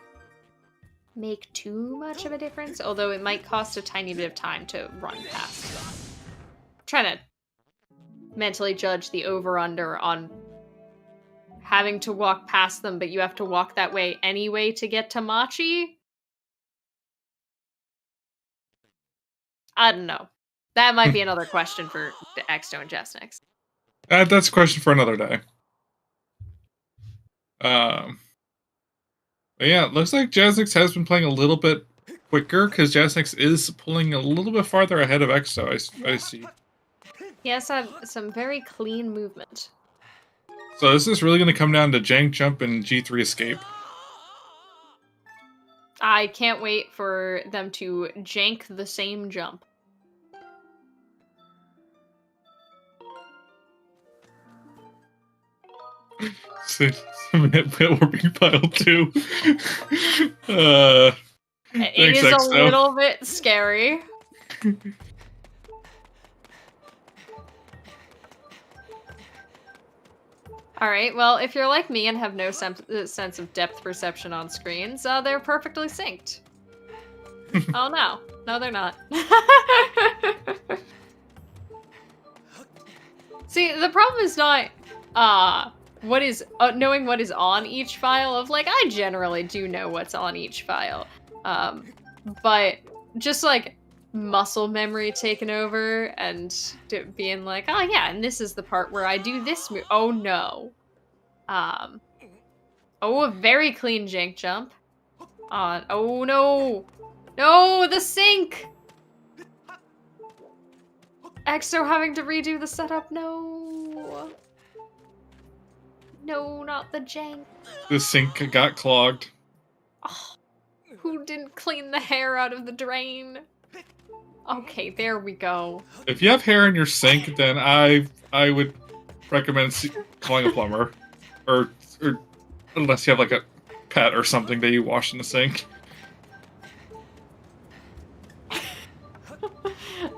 make too much of a difference, although it might cost a tiny bit of time to run past them. I'm trying to mentally judge the over-under on having to walk past them, but you have to walk that way anyway to get to Machi? I don't know. That might be another question for the Exto and Jasnix. That's a question for another day. But yeah, it looks like Jasnix has been playing a little bit quicker, because Jasnix is pulling a little bit farther ahead of Exto, I see. He has some very clean movement. So this is really going to come down to jank jump and G3 escape. I can't wait for them to jank the same jump. We're being piled too. It Thanks, is Exto. a little bit scary. Alright, well, if you're like me and have no sense of depth perception on screens, they're perfectly synced. Oh no. No, they're not. See, the problem is not knowing what is on each file of like, I generally do know what's on each file. But just like muscle memory taking over and being like, oh yeah, and this is the part where I do this move. Oh no. Oh, a very clean jank jump. Oh no. No, the sink! Exto having to redo the setup, no. No, not the jank. The sink got clogged. Oh, who didn't clean the hair out of the drain? Okay, there we go. If you have hair in your sink, then I would recommend calling a plumber, or unless you have like a pet or something that you wash in the sink.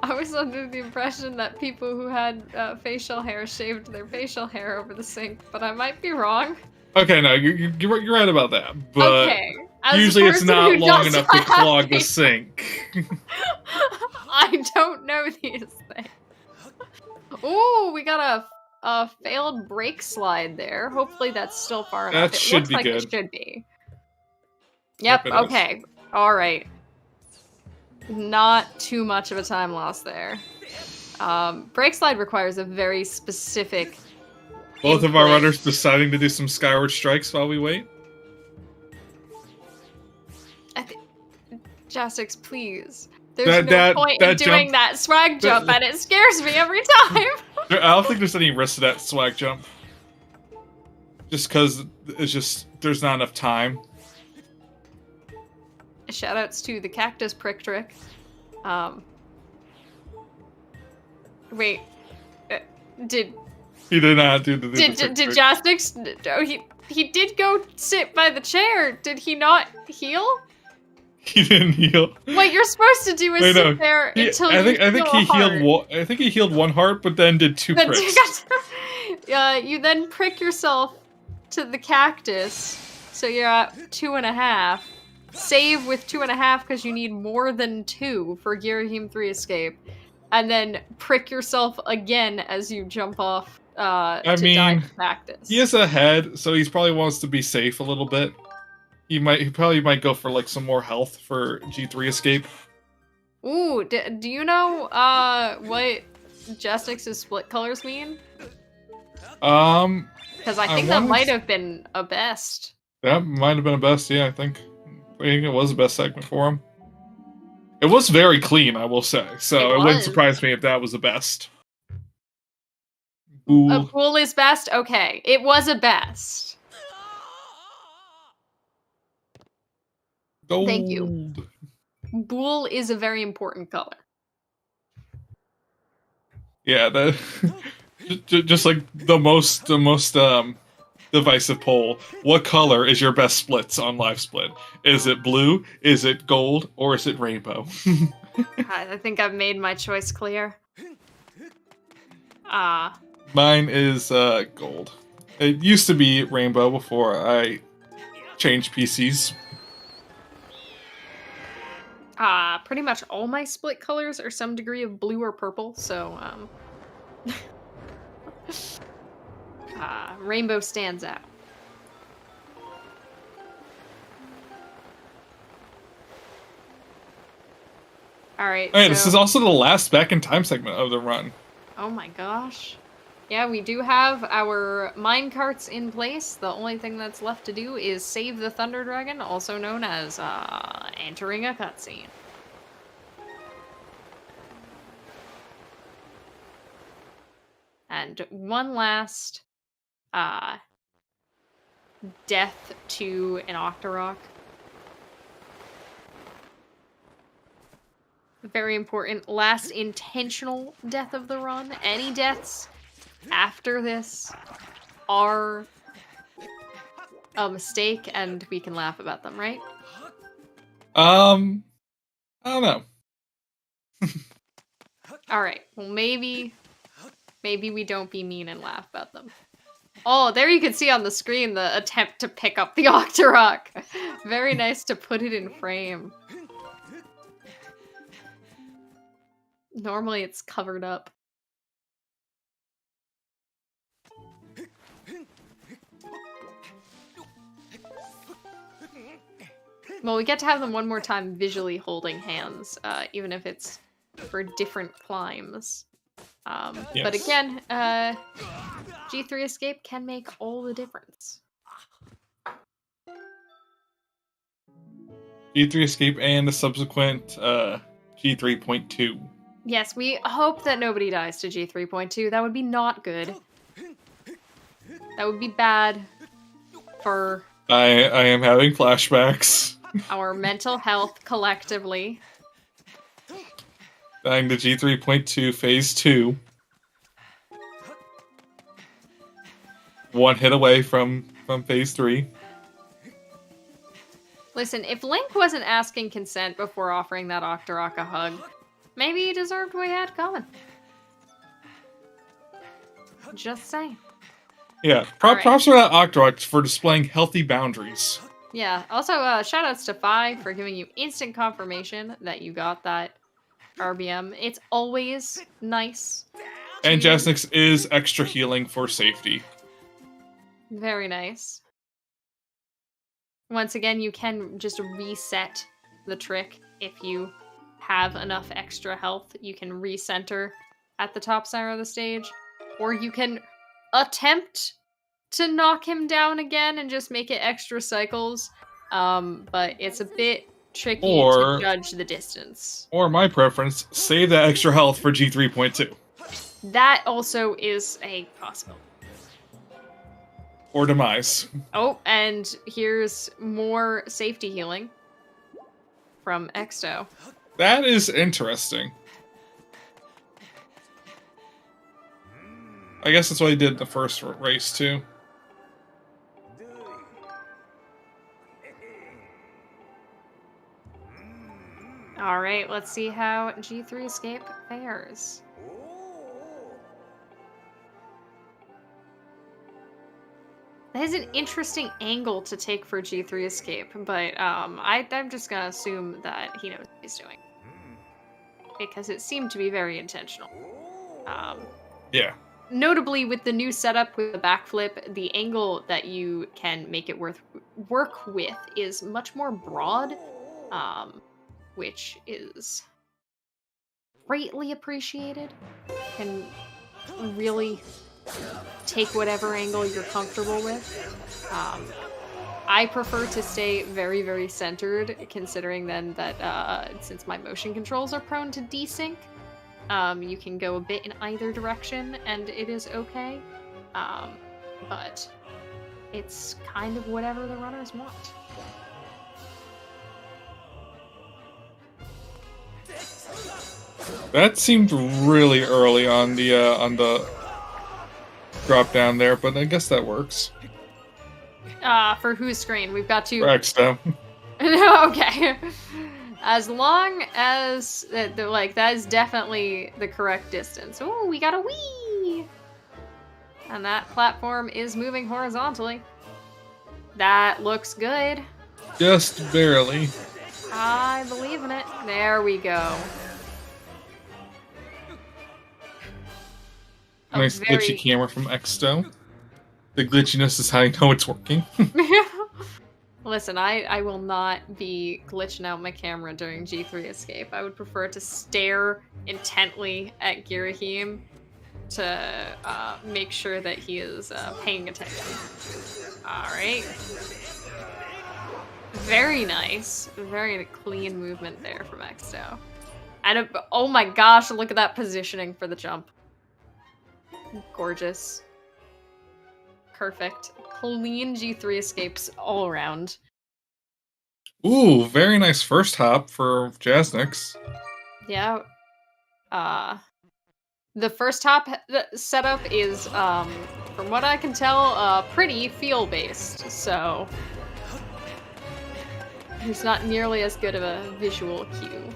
I was under the impression that people who had facial hair shaved their facial hair over the sink, but I might be wrong. Okay, no, you're right about that. But okay. Usually it's not long enough to clog the sink. I don't know these things. Ooh, we got a failed brake slide there. Hopefully that's still far enough. That should be good. It should be. Yep, okay. Alright. Not too much of a time loss there. Brake slide requires a very specific... Both of our runners deciding to do some Skyward strikes while we wait. Jasnix, please. There's no point in doing that swag jump, and it scares me every time. I don't think there's any risk to that swag jump. Just because there's not enough time. Shoutouts to the cactus prick trick. Wait. He did not do the Did Jasnix... Oh, he did go sit by the chair. Did he not heal? He didn't heal. What you're supposed to do is sit there until I think he healed one heart, but then did two pricks. You then prick yourself to the cactus, so you're at 2.5. Save with 2.5 because you need more than 2 for Girahim 3 escape, and then prick yourself again as you jump off die to cactus. He is ahead, so he probably wants to be safe a little bit. He probably might go for like some more health for G3 escape. Ooh, do you know what Jasnix's split colors mean? Because I think that might have been a best. That might have been a best, yeah, I think it was the best segment for him. It was very clean, I will say, so it wouldn't surprise me if that was the best. A Bool is best? Okay, it was a best. Gold. Thank you. Bool is a very important color. Yeah, that just like the most divisive poll. What color is your best splits on Live Split? Is it blue? Is it gold? Or is it rainbow? I think I've made my choice clear. Mine is gold. It used to be rainbow before I changed PCs. Pretty much all my split colors are some degree of blue or purple, so, rainbow stands out. Alright, so... this is also the last back-in-time segment of the run. Oh my gosh. Yeah, we do have our minecarts in place. The only thing that's left to do is save the Thunder Dragon, also known as, entering a cutscene. And one last, death to an Octorok. Very important. Last intentional death of the run. Any deaths after this are a mistake, and we can laugh about them, right? I don't know. Alright, well maybe we don't be mean and laugh about them. Oh, there you can see on the screen the attempt to pick up the Octorok. Very nice to put it in frame. Normally it's covered up. Well, we get to have them one more time visually holding hands, even if it's for different climbs. Yes. But again, G3 Escape can make all the difference. G3 Escape and the subsequent G3.2. Yes, we hope that nobody dies to G3.2. That would be not good. That would be bad for... I am having flashbacks. Our mental health collectively. Dying to G3.2 Phase 2. One hit away from Phase 3. Listen, if Link wasn't asking consent before offering that Octorok a hug, maybe he deserved what he had coming. Just saying. Yeah, props for that Octorok for displaying healthy boundaries. Yeah, also shoutouts to Phi for giving you instant confirmation that you got that RBM. It's always nice. And Jasnix is extra healing for safety. Very nice. Once again, you can just reset the trick if you have enough extra health. You can recenter at the top center of the stage, or you can attempt to knock him down again and just make it extra cycles. But it's a bit tricky to judge the distance. Or my preference, save that extra health for G3.2. That also is a possibility. Or demise. Oh, and here's more safety healing from Exto. That is interesting. I guess that's what he did the first race too. Alright, let's see how G3 Escape fares. That is an interesting angle to take for G3 Escape, but I'm just gonna assume that he knows what he's doing. Because it seemed to be very intentional. Yeah. Notably, with the new setup with the backflip, the angle that you can make it work with is much more broad, which is greatly appreciated. Can really take whatever angle you're comfortable with. I prefer to stay very, very centered, considering then that since my motion controls are prone to desync, you can go a bit in either direction and it is okay. But it's kind of whatever the runners want. That seemed really early on the drop down there, but I guess that works. For whose screen? We've got to... For Exto. Okay. As long as, that is definitely the correct distance. Oh, we got a wee! And that platform is moving horizontally. That looks good. Just barely. I believe in it. There we go. Nice glitchy camera from Exto. The glitchiness is how you know it's working. Listen, I will not be glitching out my camera during G3 Escape. I would prefer to stare intently at Girahim to make sure that he is paying attention. Alright. Very nice. Very clean movement there from Exto. And oh my gosh, look at that positioning for the jump. Gorgeous. Perfect. Clean G3 escapes all around. Ooh, very nice first hop for Jasnix. Yeah. The first hop setup is, from what I can tell, pretty feel-based, so there's not nearly as good of a visual cue.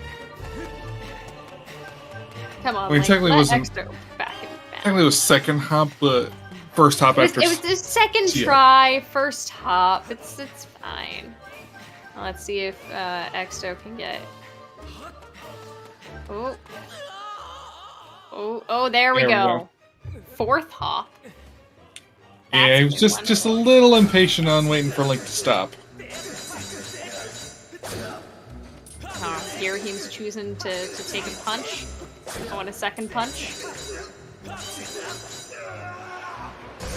Come on, Link, technically it wasn't. Exto back and back. Technically it was second hop, but first hop after. It was the second try, first hop. It's fine. Let's see if Exto can get. Oh, there we go. Fourth hop. Yeah, he was just a little impatient on waiting for Link to stop. Here he's choosing to take a punch. I want a second punch.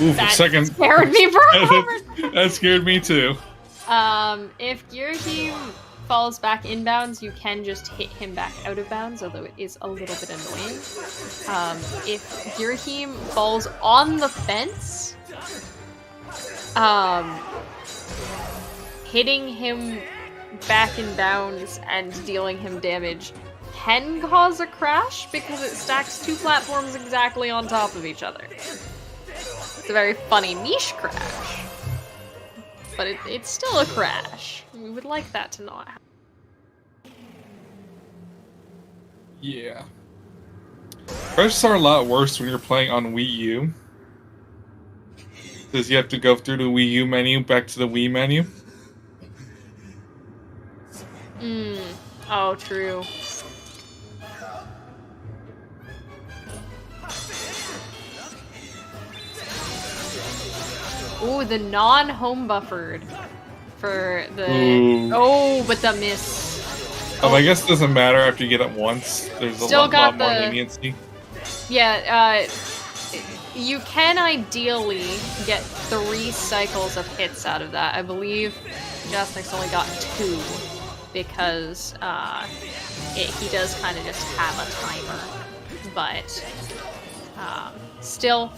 Ooh, that second scared me for a moment. That scared me too. If Girahim falls back inbounds, you can just hit him back out of bounds, although it is a little bit annoying. If Girahim falls on the fence, hitting him back in bounds and dealing him damage can cause a crash because it stacks two platforms exactly on top of each other. It's a very funny niche crash, but it's still a crash. We would like that to not happen. Yeah. Crashes are a lot worse when you're playing on Wii U. Because you have to go through the Wii U menu back to the Wii menu. Oh, true. Ooh, the non-home buffered for the... Ooh. Oh, but the miss. I guess it doesn't matter after you get it once. There's a lot more leniency. Yeah, you can ideally get 3 cycles of hits out of that. I believe Jasnix only got 2 because he does kind of just have a timer. But still,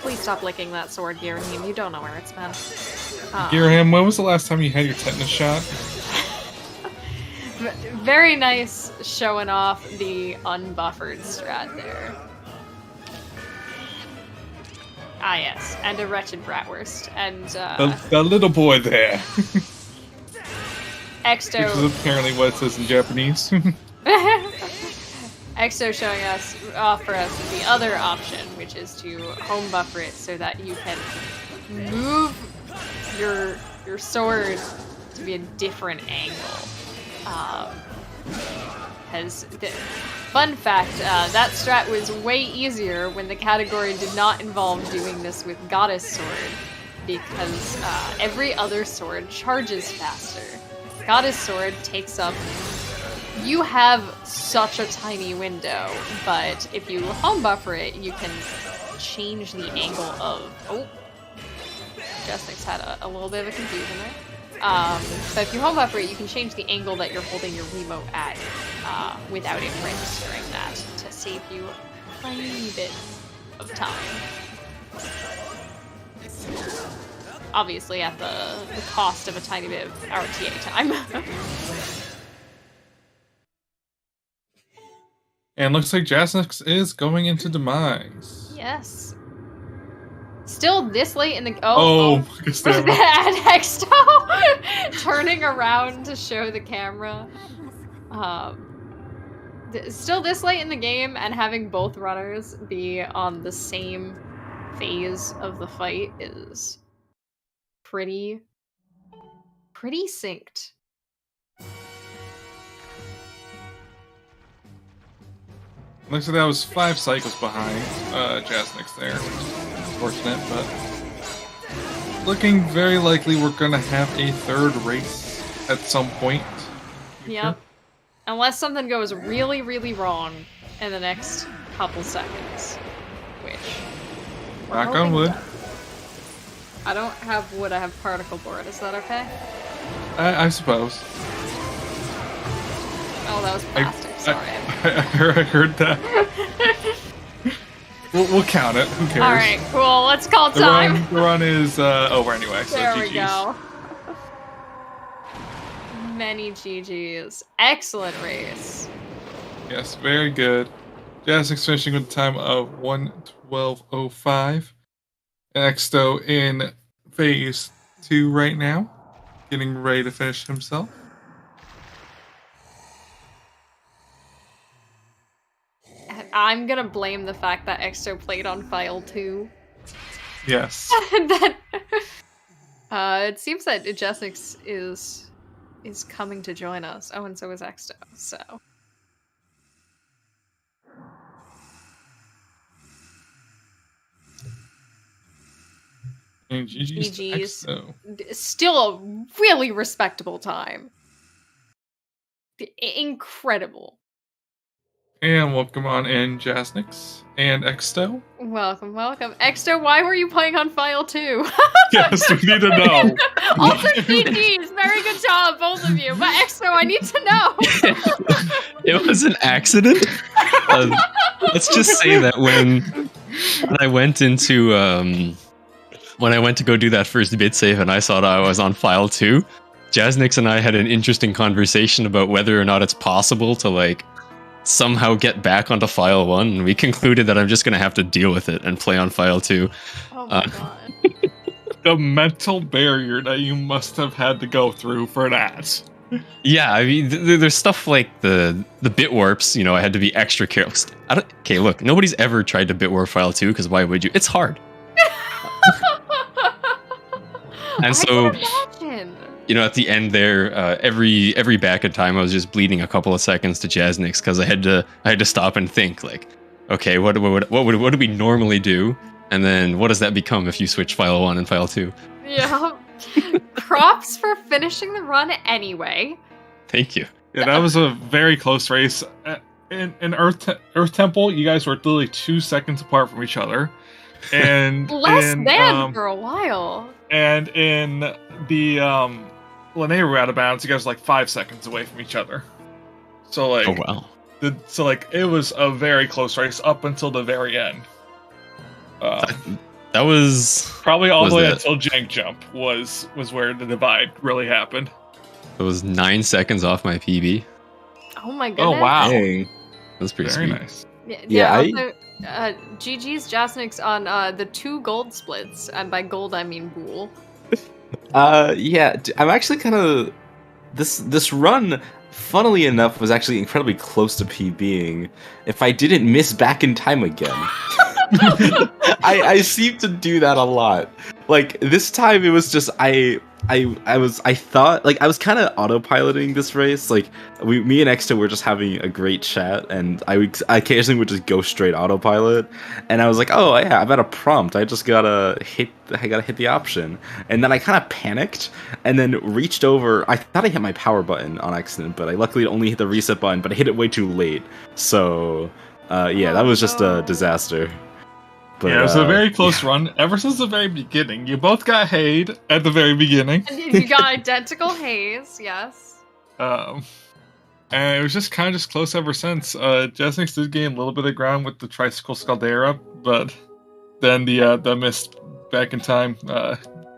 please stop licking that sword, Girahim. You don't know where it's been. Girahim, when was the last time you had your tetanus shot? Very nice showing off the unbuffered strat there. Ah, yes, and a wretched bratwurst, and the little boy there. Exto. Which is apparently what it says in Japanese. Exto showing us for us the other option, which is to home buffer it so that you can move your sword to be a different angle. Fun fact, that strat was way easier when the category did not involve doing this with Goddess Sword, because every other sword charges faster. Goddess Sword takes up... You have such a tiny window, but if you home buffer it, you can change the angle of... Oh, Jasnix had a little bit of a confusion there. But if you home buffer it, you can change the angle that you're holding your remote at without it registering that to save you a tiny bit of time. Obviously at the cost of a tiny bit of RTA time. And looks like Jasnix is going into Demise. Yes. Still this late in the... Was that Exto turning around to show the camera. Still this late in the game and having both runners be on the same phase of the fight is pretty synced. Looks like that was 5 cycles behind Jasnix there. Unfortunate, but looking very likely we're gonna have a 3rd race at some point. Yep. Unless something goes really, really wrong in the next couple seconds. Which... Knock on wood. I don't have wood, I have particle board. Is that okay? I suppose. Oh, that was plastic. Sorry. I heard that. we'll count it. Who cares? Alright, cool. Let's call time. The run is over anyway, so there GG's. We go. Many GG's. Excellent race. Yes, very good. Jasnix finishing with a time of 1:12:05. Exto in phase 2 right now, getting ready to finish himself. I'm gonna blame the fact that Exto played on file 2. Yes. It seems that Jasnix is coming to join us. Oh, and so is Exto, so... And GG's. Still a really respectable time. Incredible. And welcome on in, Jasnix and Exto. Welcome. Exto, why were you playing on file 2? Yes, we need to know. Also, GG's. Very good job, both of you. But Exto, I need to know. It was an accident. Let's just say that when I went into when I went to go do that first bit save and I saw that I was on file 2, Jasnix and I had an interesting conversation about whether or not it's possible to like somehow get back onto file 1, and we concluded that I'm just gonna have to deal with it and play on file 2. Oh my god. The mental barrier that you must have had to go through for that. Yeah, I mean, there's stuff like the bit warps. You know, I had to be extra careful. Okay, look, nobody's ever tried to bit warp file 2 because why would you? It's hard. And so, you know, at the end there, every back in time, I was just bleeding a couple of seconds to Jasnix because I had to stop and think like, okay, what do we normally do? And then what does that become if you switch file 1 and file 2? Yeah. Props for finishing the run anyway. Thank you. Yeah, that was a very close race. In Earth Temple, you guys were literally 2 seconds apart from each other. And less than for a while. And in the Linnaea Route of Bounds, you guys were like 5 seconds away from each other. So like, oh wow. It was a very close race up until the very end. That was probably all the way until Jank Jump was where the divide really happened. It was 9 seconds off my PB. Oh my goodness! Oh wow, dang. That's pretty very sweet. Nice. Yeah. Also, GG's Jasnix on the 2 gold splits, and by gold I mean Bool. Yeah, I'm actually kind of this run. Funnily enough, was actually incredibly close to PBing if I didn't miss back in time again. I seem to do that a lot. Like this time, it was just I thought like I was kind of autopiloting this race. Like me and Exto were just having a great chat, and I occasionally would just go straight autopilot. And I was like, oh yeah, I've got a prompt. I gotta hit the option. And then I kind of panicked, and then reached over. I thought I hit my power button on accident, but I luckily only hit the reset button. But I hit it way too late. So yeah, that was just a disaster. But, yeah, it was a very close run ever since the very beginning. You both got hayed at the very beginning. You got identical haze, yes. And it was just kind of close ever since. Jasnix did gain a little bit of ground with the tricycle Scaldera, but then the mist back in time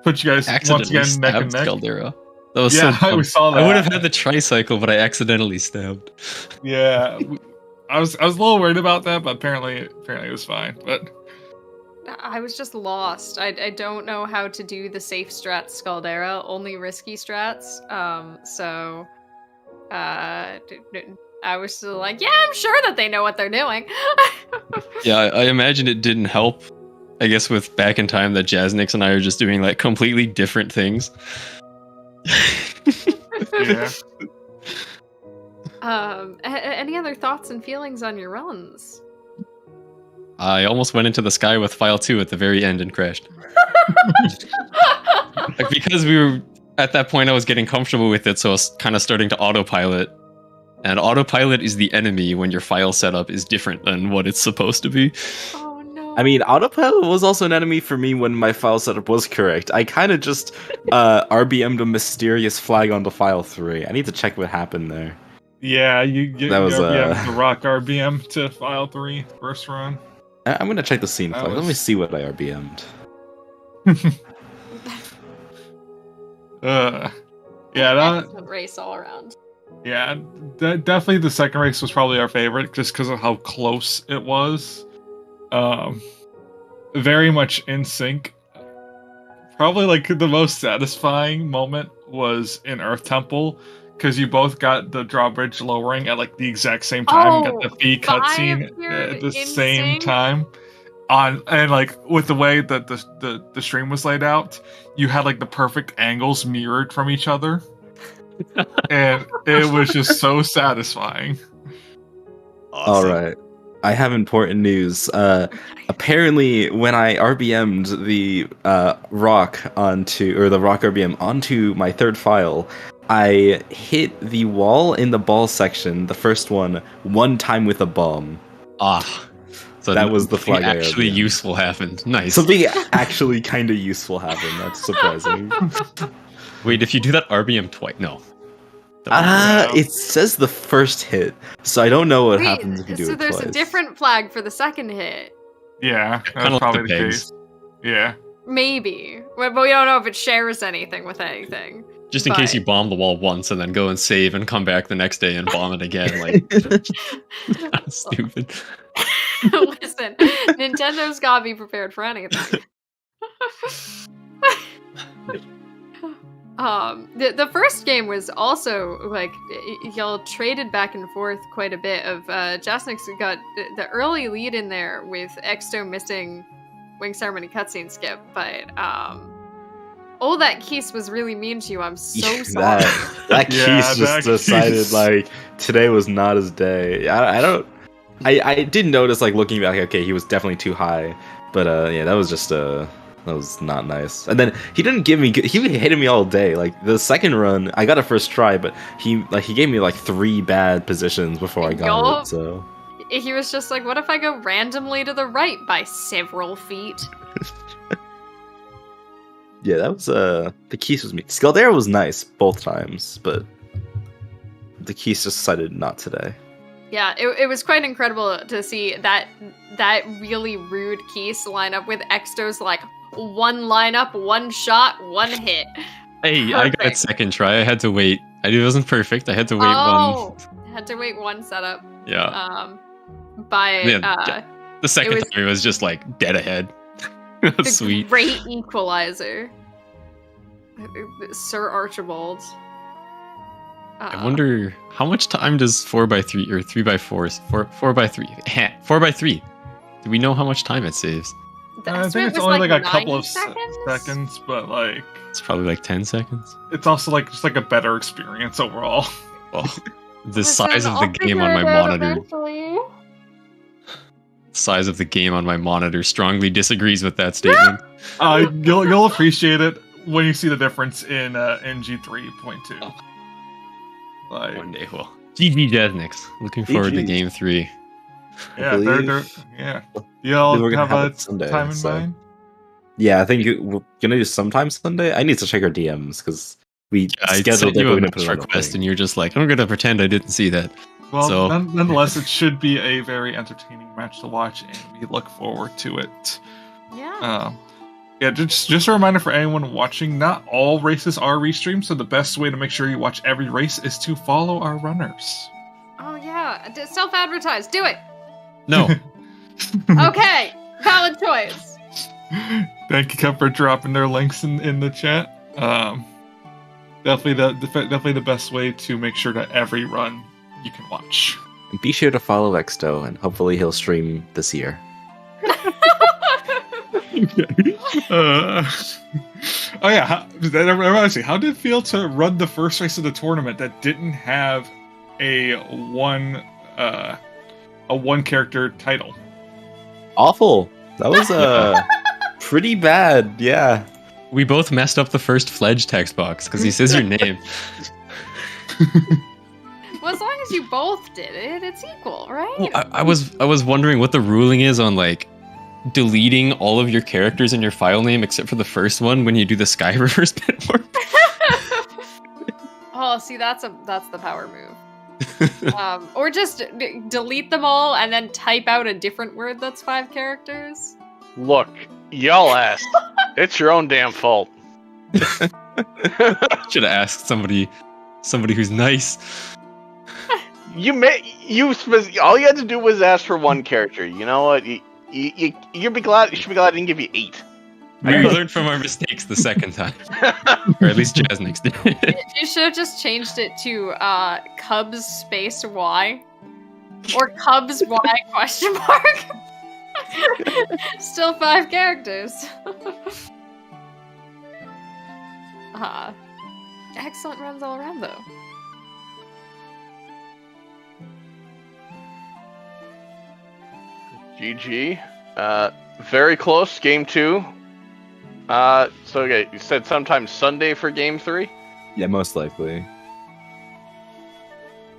put you guys once again neck and neck. Scaldera. That was so we saw that. I would have had the tricycle, but I accidentally stabbed. Yeah, I was a little worried about that, but apparently it was fine. But I was just lost. I don't know how to do the safe strats Scaldera, only risky strats. So I was still like, yeah, I'm sure that they know what they're doing. Yeah, I imagine it didn't help. I guess with back in time that Jasnix and I are just doing like completely different things. Yeah. Any other thoughts and feelings on your runs? I almost went into the sky with file 2 at the very end and crashed. Like, because we were at that point, I was getting comfortable with it, so I was kind of starting to autopilot. And autopilot is the enemy when your file setup is different than what it's supposed to be. Oh no! I mean, autopilot was also an enemy for me when my file setup was correct. I kind of just RBM'd a mysterious flag onto file 3. I need to check what happened there. Yeah, you that was RBM, the rock RBM to file 3 first run. I'm gonna check the scene flag. Let me see what I RBM'd. Yeah, that excellent race all around. Yeah, definitely the second race was probably our favorite, just because of how close it was. Very much in sync. Probably like the most satisfying moment was in Earth Temple, because you both got the drawbridge lowering at like the exact same time. You got the B cutscene at the same time. And like with the way that the stream was laid out, you had like the perfect angles mirrored from each other. And it was just so satisfying. Awesome. All right. I have important news. Apparently, when I RBM'd the rock RBM onto my third file, I hit the wall in the ball section, the first one time with a bomb. So that was the flag. Actually useful happened. Nice. Something actually kind of useful happened. That's surprising. Wait, if you do that RBM twice, no. It says the first hit, so I don't know what happens if you do it twice. So there's a different flag for the second hit. Yeah, that's probably the case. Yeah. Maybe. But we don't know if it shares anything with anything. Just in case you bomb the wall once and then go and save and come back the next day and bomb it again. Stupid. Listen, Nintendo's gotta be prepared for anything. The first game was also y'all traded back and forth quite a bit. Of Jasnix got the early lead in there with Exto missing Wing Ceremony cutscene skip, but that Keese was really mean to you. I'm so sorry. That Keese just decided today was not his day. I did notice looking back. Okay, he was definitely too high, but that was just that was not nice. And then he didn't give me. He hated me all day. The second run, I got a first try, but he gave me 3 bad positions before I got it. So he was just like, "What if I go randomly to the right by several feet?" Yeah, that was the Keese was me. Scaldera was nice both times, but the Keese just decided not today. Yeah, it was quite incredible to see that really rude Keese line up with Exto's one lineup, one shot, one hit. Hey, perfect. I got it second try. I had to wait. It wasn't perfect. I had to wait one. Had to wait one setup. Yeah. The second time it was just dead ahead. Sweet. Great equalizer. Sir Archibald. I wonder how much time does 4x3 or 3x4 4x3 4x3? Do we know how much time it saves? I think it's only a couple of seconds, but it's probably 10 seconds. It's also just a better experience overall. Well, the size of the game on my monitor. Size of the game on my monitor strongly disagrees with that statement. You'll appreciate it when you see the difference in NG 3.2. One day, well. GG Jasnix. Looking forward to game 3. Yeah, Y'all have a Sunday, time in mind? Yeah, I think we're gonna do sometime Sunday. I need to check our DMs because we scheduled you a message request and you're just like, I'm gonna pretend I didn't see that. Well, nonetheless, it should be a very entertaining match to watch, and we look forward to it. Yeah. Just a reminder for anyone watching, not all races are restreamed, so the best way to make sure you watch every race is to follow our runners. Oh yeah, self-advertise, do it! No. Okay, valid choice. Thank you, Cup, for dropping their links in the chat. Definitely the best way to make sure that every run you can watch. And be sure to follow Exto, and hopefully he'll stream this year. How did it feel to run the first race of the tournament that didn't have a one character title? Awful. That was pretty bad. Yeah. We both messed up the first Fledge text box because he says your name. Well, as long as you both did it, it's equal, right? Well, I was wondering what the ruling is on deleting all of your characters in your file name except for the first one when you do the Sky Reverse bit work. Oh, see, that's the power move. Or just delete them all and then type out a different word that's 5 characters. Look, y'all asked. It's your own damn fault. Should have asked somebody who's nice. All you had to do was ask for 1 character. You know what? You should be glad I didn't give you 8. We learned from our mistakes the second time. Or at least Jasnix did. You should have just changed it to Cubs space Y. Or Cubs Y question mark. Still 5 characters. Excellent runs all around, though. GG. Very close, game 2. So okay, you said sometime Sunday for game 3? Yeah, most likely.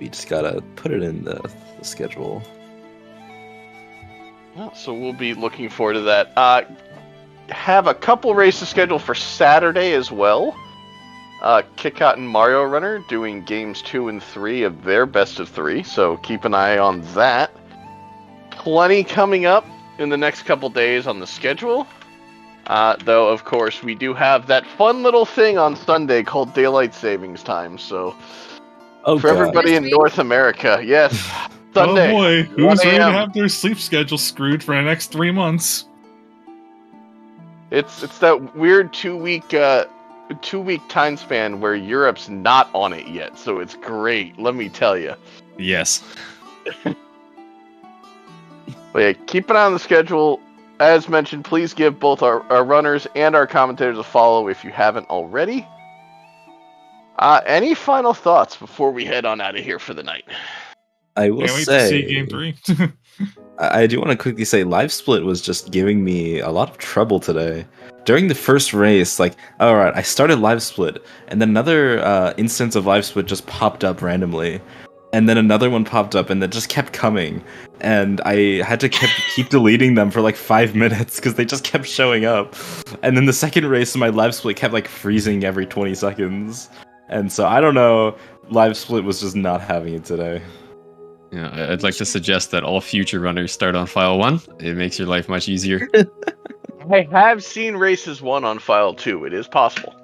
We just gotta put it in the schedule. Well, so we'll be looking forward to that. Have a couple races scheduled for Saturday as well. Kickout and Mario Runner doing games 2 and 3 of their best of 3, so keep an eye on that. Plenty coming up in the next couple days on the schedule. Though, of course, we do have that fun little thing on Sunday called Daylight Savings Time, so for everybody in North America, yes, Sunday. Oh boy, who's ready to have their sleep schedule screwed for the next 3 months? It's that weird 2-week time span where Europe's not on it yet, so it's great, let me tell you. Yes. But yeah, keep an eye on the schedule. As mentioned, please give both our runners and our commentators a follow if you haven't already. Any final thoughts before we head on out of here for the night? I will say, to see game 3. I do want to quickly say, Live Split was just giving me a lot of trouble today. During the first race, like, alright, I started Live Split, and then another instance of Live Split just popped up randomly. And then another one popped up, and it just kept coming. And I had to keep deleting them for like 5 minutes, because they just kept showing up. And then the second race, my Live Split kept like freezing every 20 seconds. And so, I don't know, Live Split was just not having it today. Yeah, I'd like to suggest that all future runners start on file 1. It makes your life much easier. I have seen races 1 on file 2. It is possible.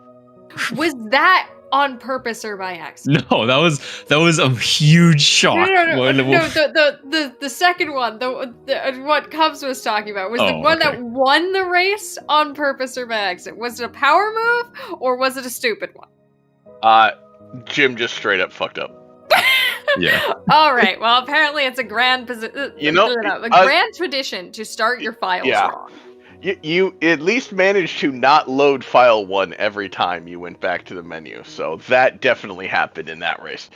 Was that on purpose or by accident? No, that was a huge shock. No, the second one, the what Cubs was talking about, was the one that won the race on purpose or by accident. Was it a power move or was it a stupid one? Jim just straight up fucked up. Yeah. All right. Well, apparently it's a grand grand tradition to start your files wrong. You at least managed to not load file 1 every time you went back to the menu, so that definitely happened in that race.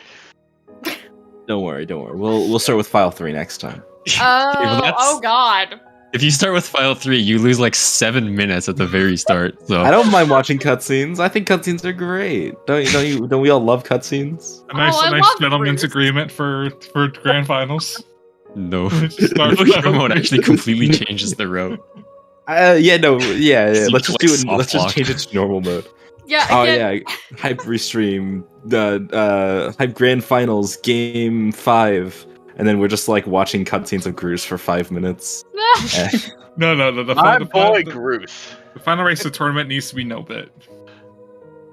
Don't worry. We'll start with file 3 next time. Oh God. If you start with file 3, you lose like 7 minutes at the very start. So I don't mind watching cutscenes. I think cutscenes are great. Don't we all love cutscenes? A nice gentleman's agreement for grand finals. No. Hero mode actually completely changes the route. Yeah. Let's just do it. Let's just change it to normal mode. Yeah. Oh yeah. Hype restream. The Hype Grand Finals Game 5, and then we're just like watching cutscenes of Groose for 5 minutes. No. My boy Groose. The final race of the tournament needs to be no bit.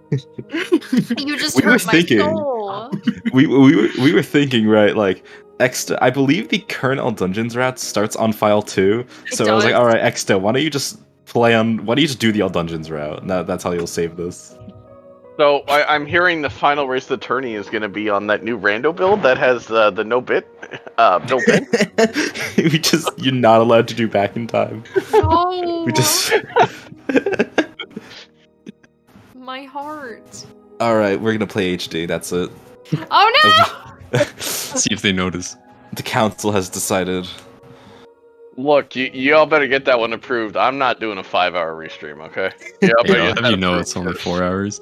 You just hurt my soul. We were thinking, right, like Exto, I believe the current All Dungeons route starts on file 2. So I was like, alright, Exto, why don't you just do the All Dungeons route? That's how you'll save this. So I'm hearing the final race of the tourney is going to be on that new rando build that has the no bit built in. You're not allowed to do back in time. No. We my heart. Alright, we're gonna play HD, that's it. Oh no! See if they notice. The council has decided. Look, y'all better get that one approved. I'm not doing a 5-hour restream, okay? It's only 4 hours.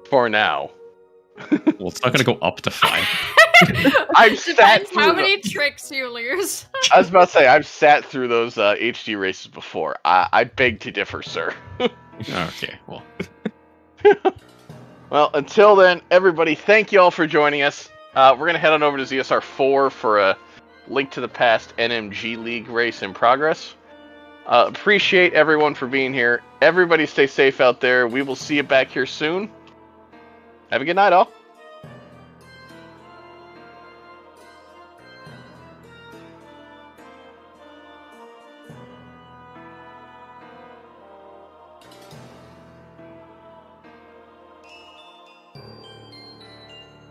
For now. Well, it's not gonna go up to 5. I've sat through how many tricks you lose. I was about to say, I've sat through those HD races before. I beg to differ, sir. Okay, well. Well, until then, everybody, thank you all for joining us. We're going to head on over to ZSR 4 for a Link to the Past NMG League race in progress. Appreciate everyone for being here. Everybody stay safe out there. We will see you back here soon. Have a good night, all.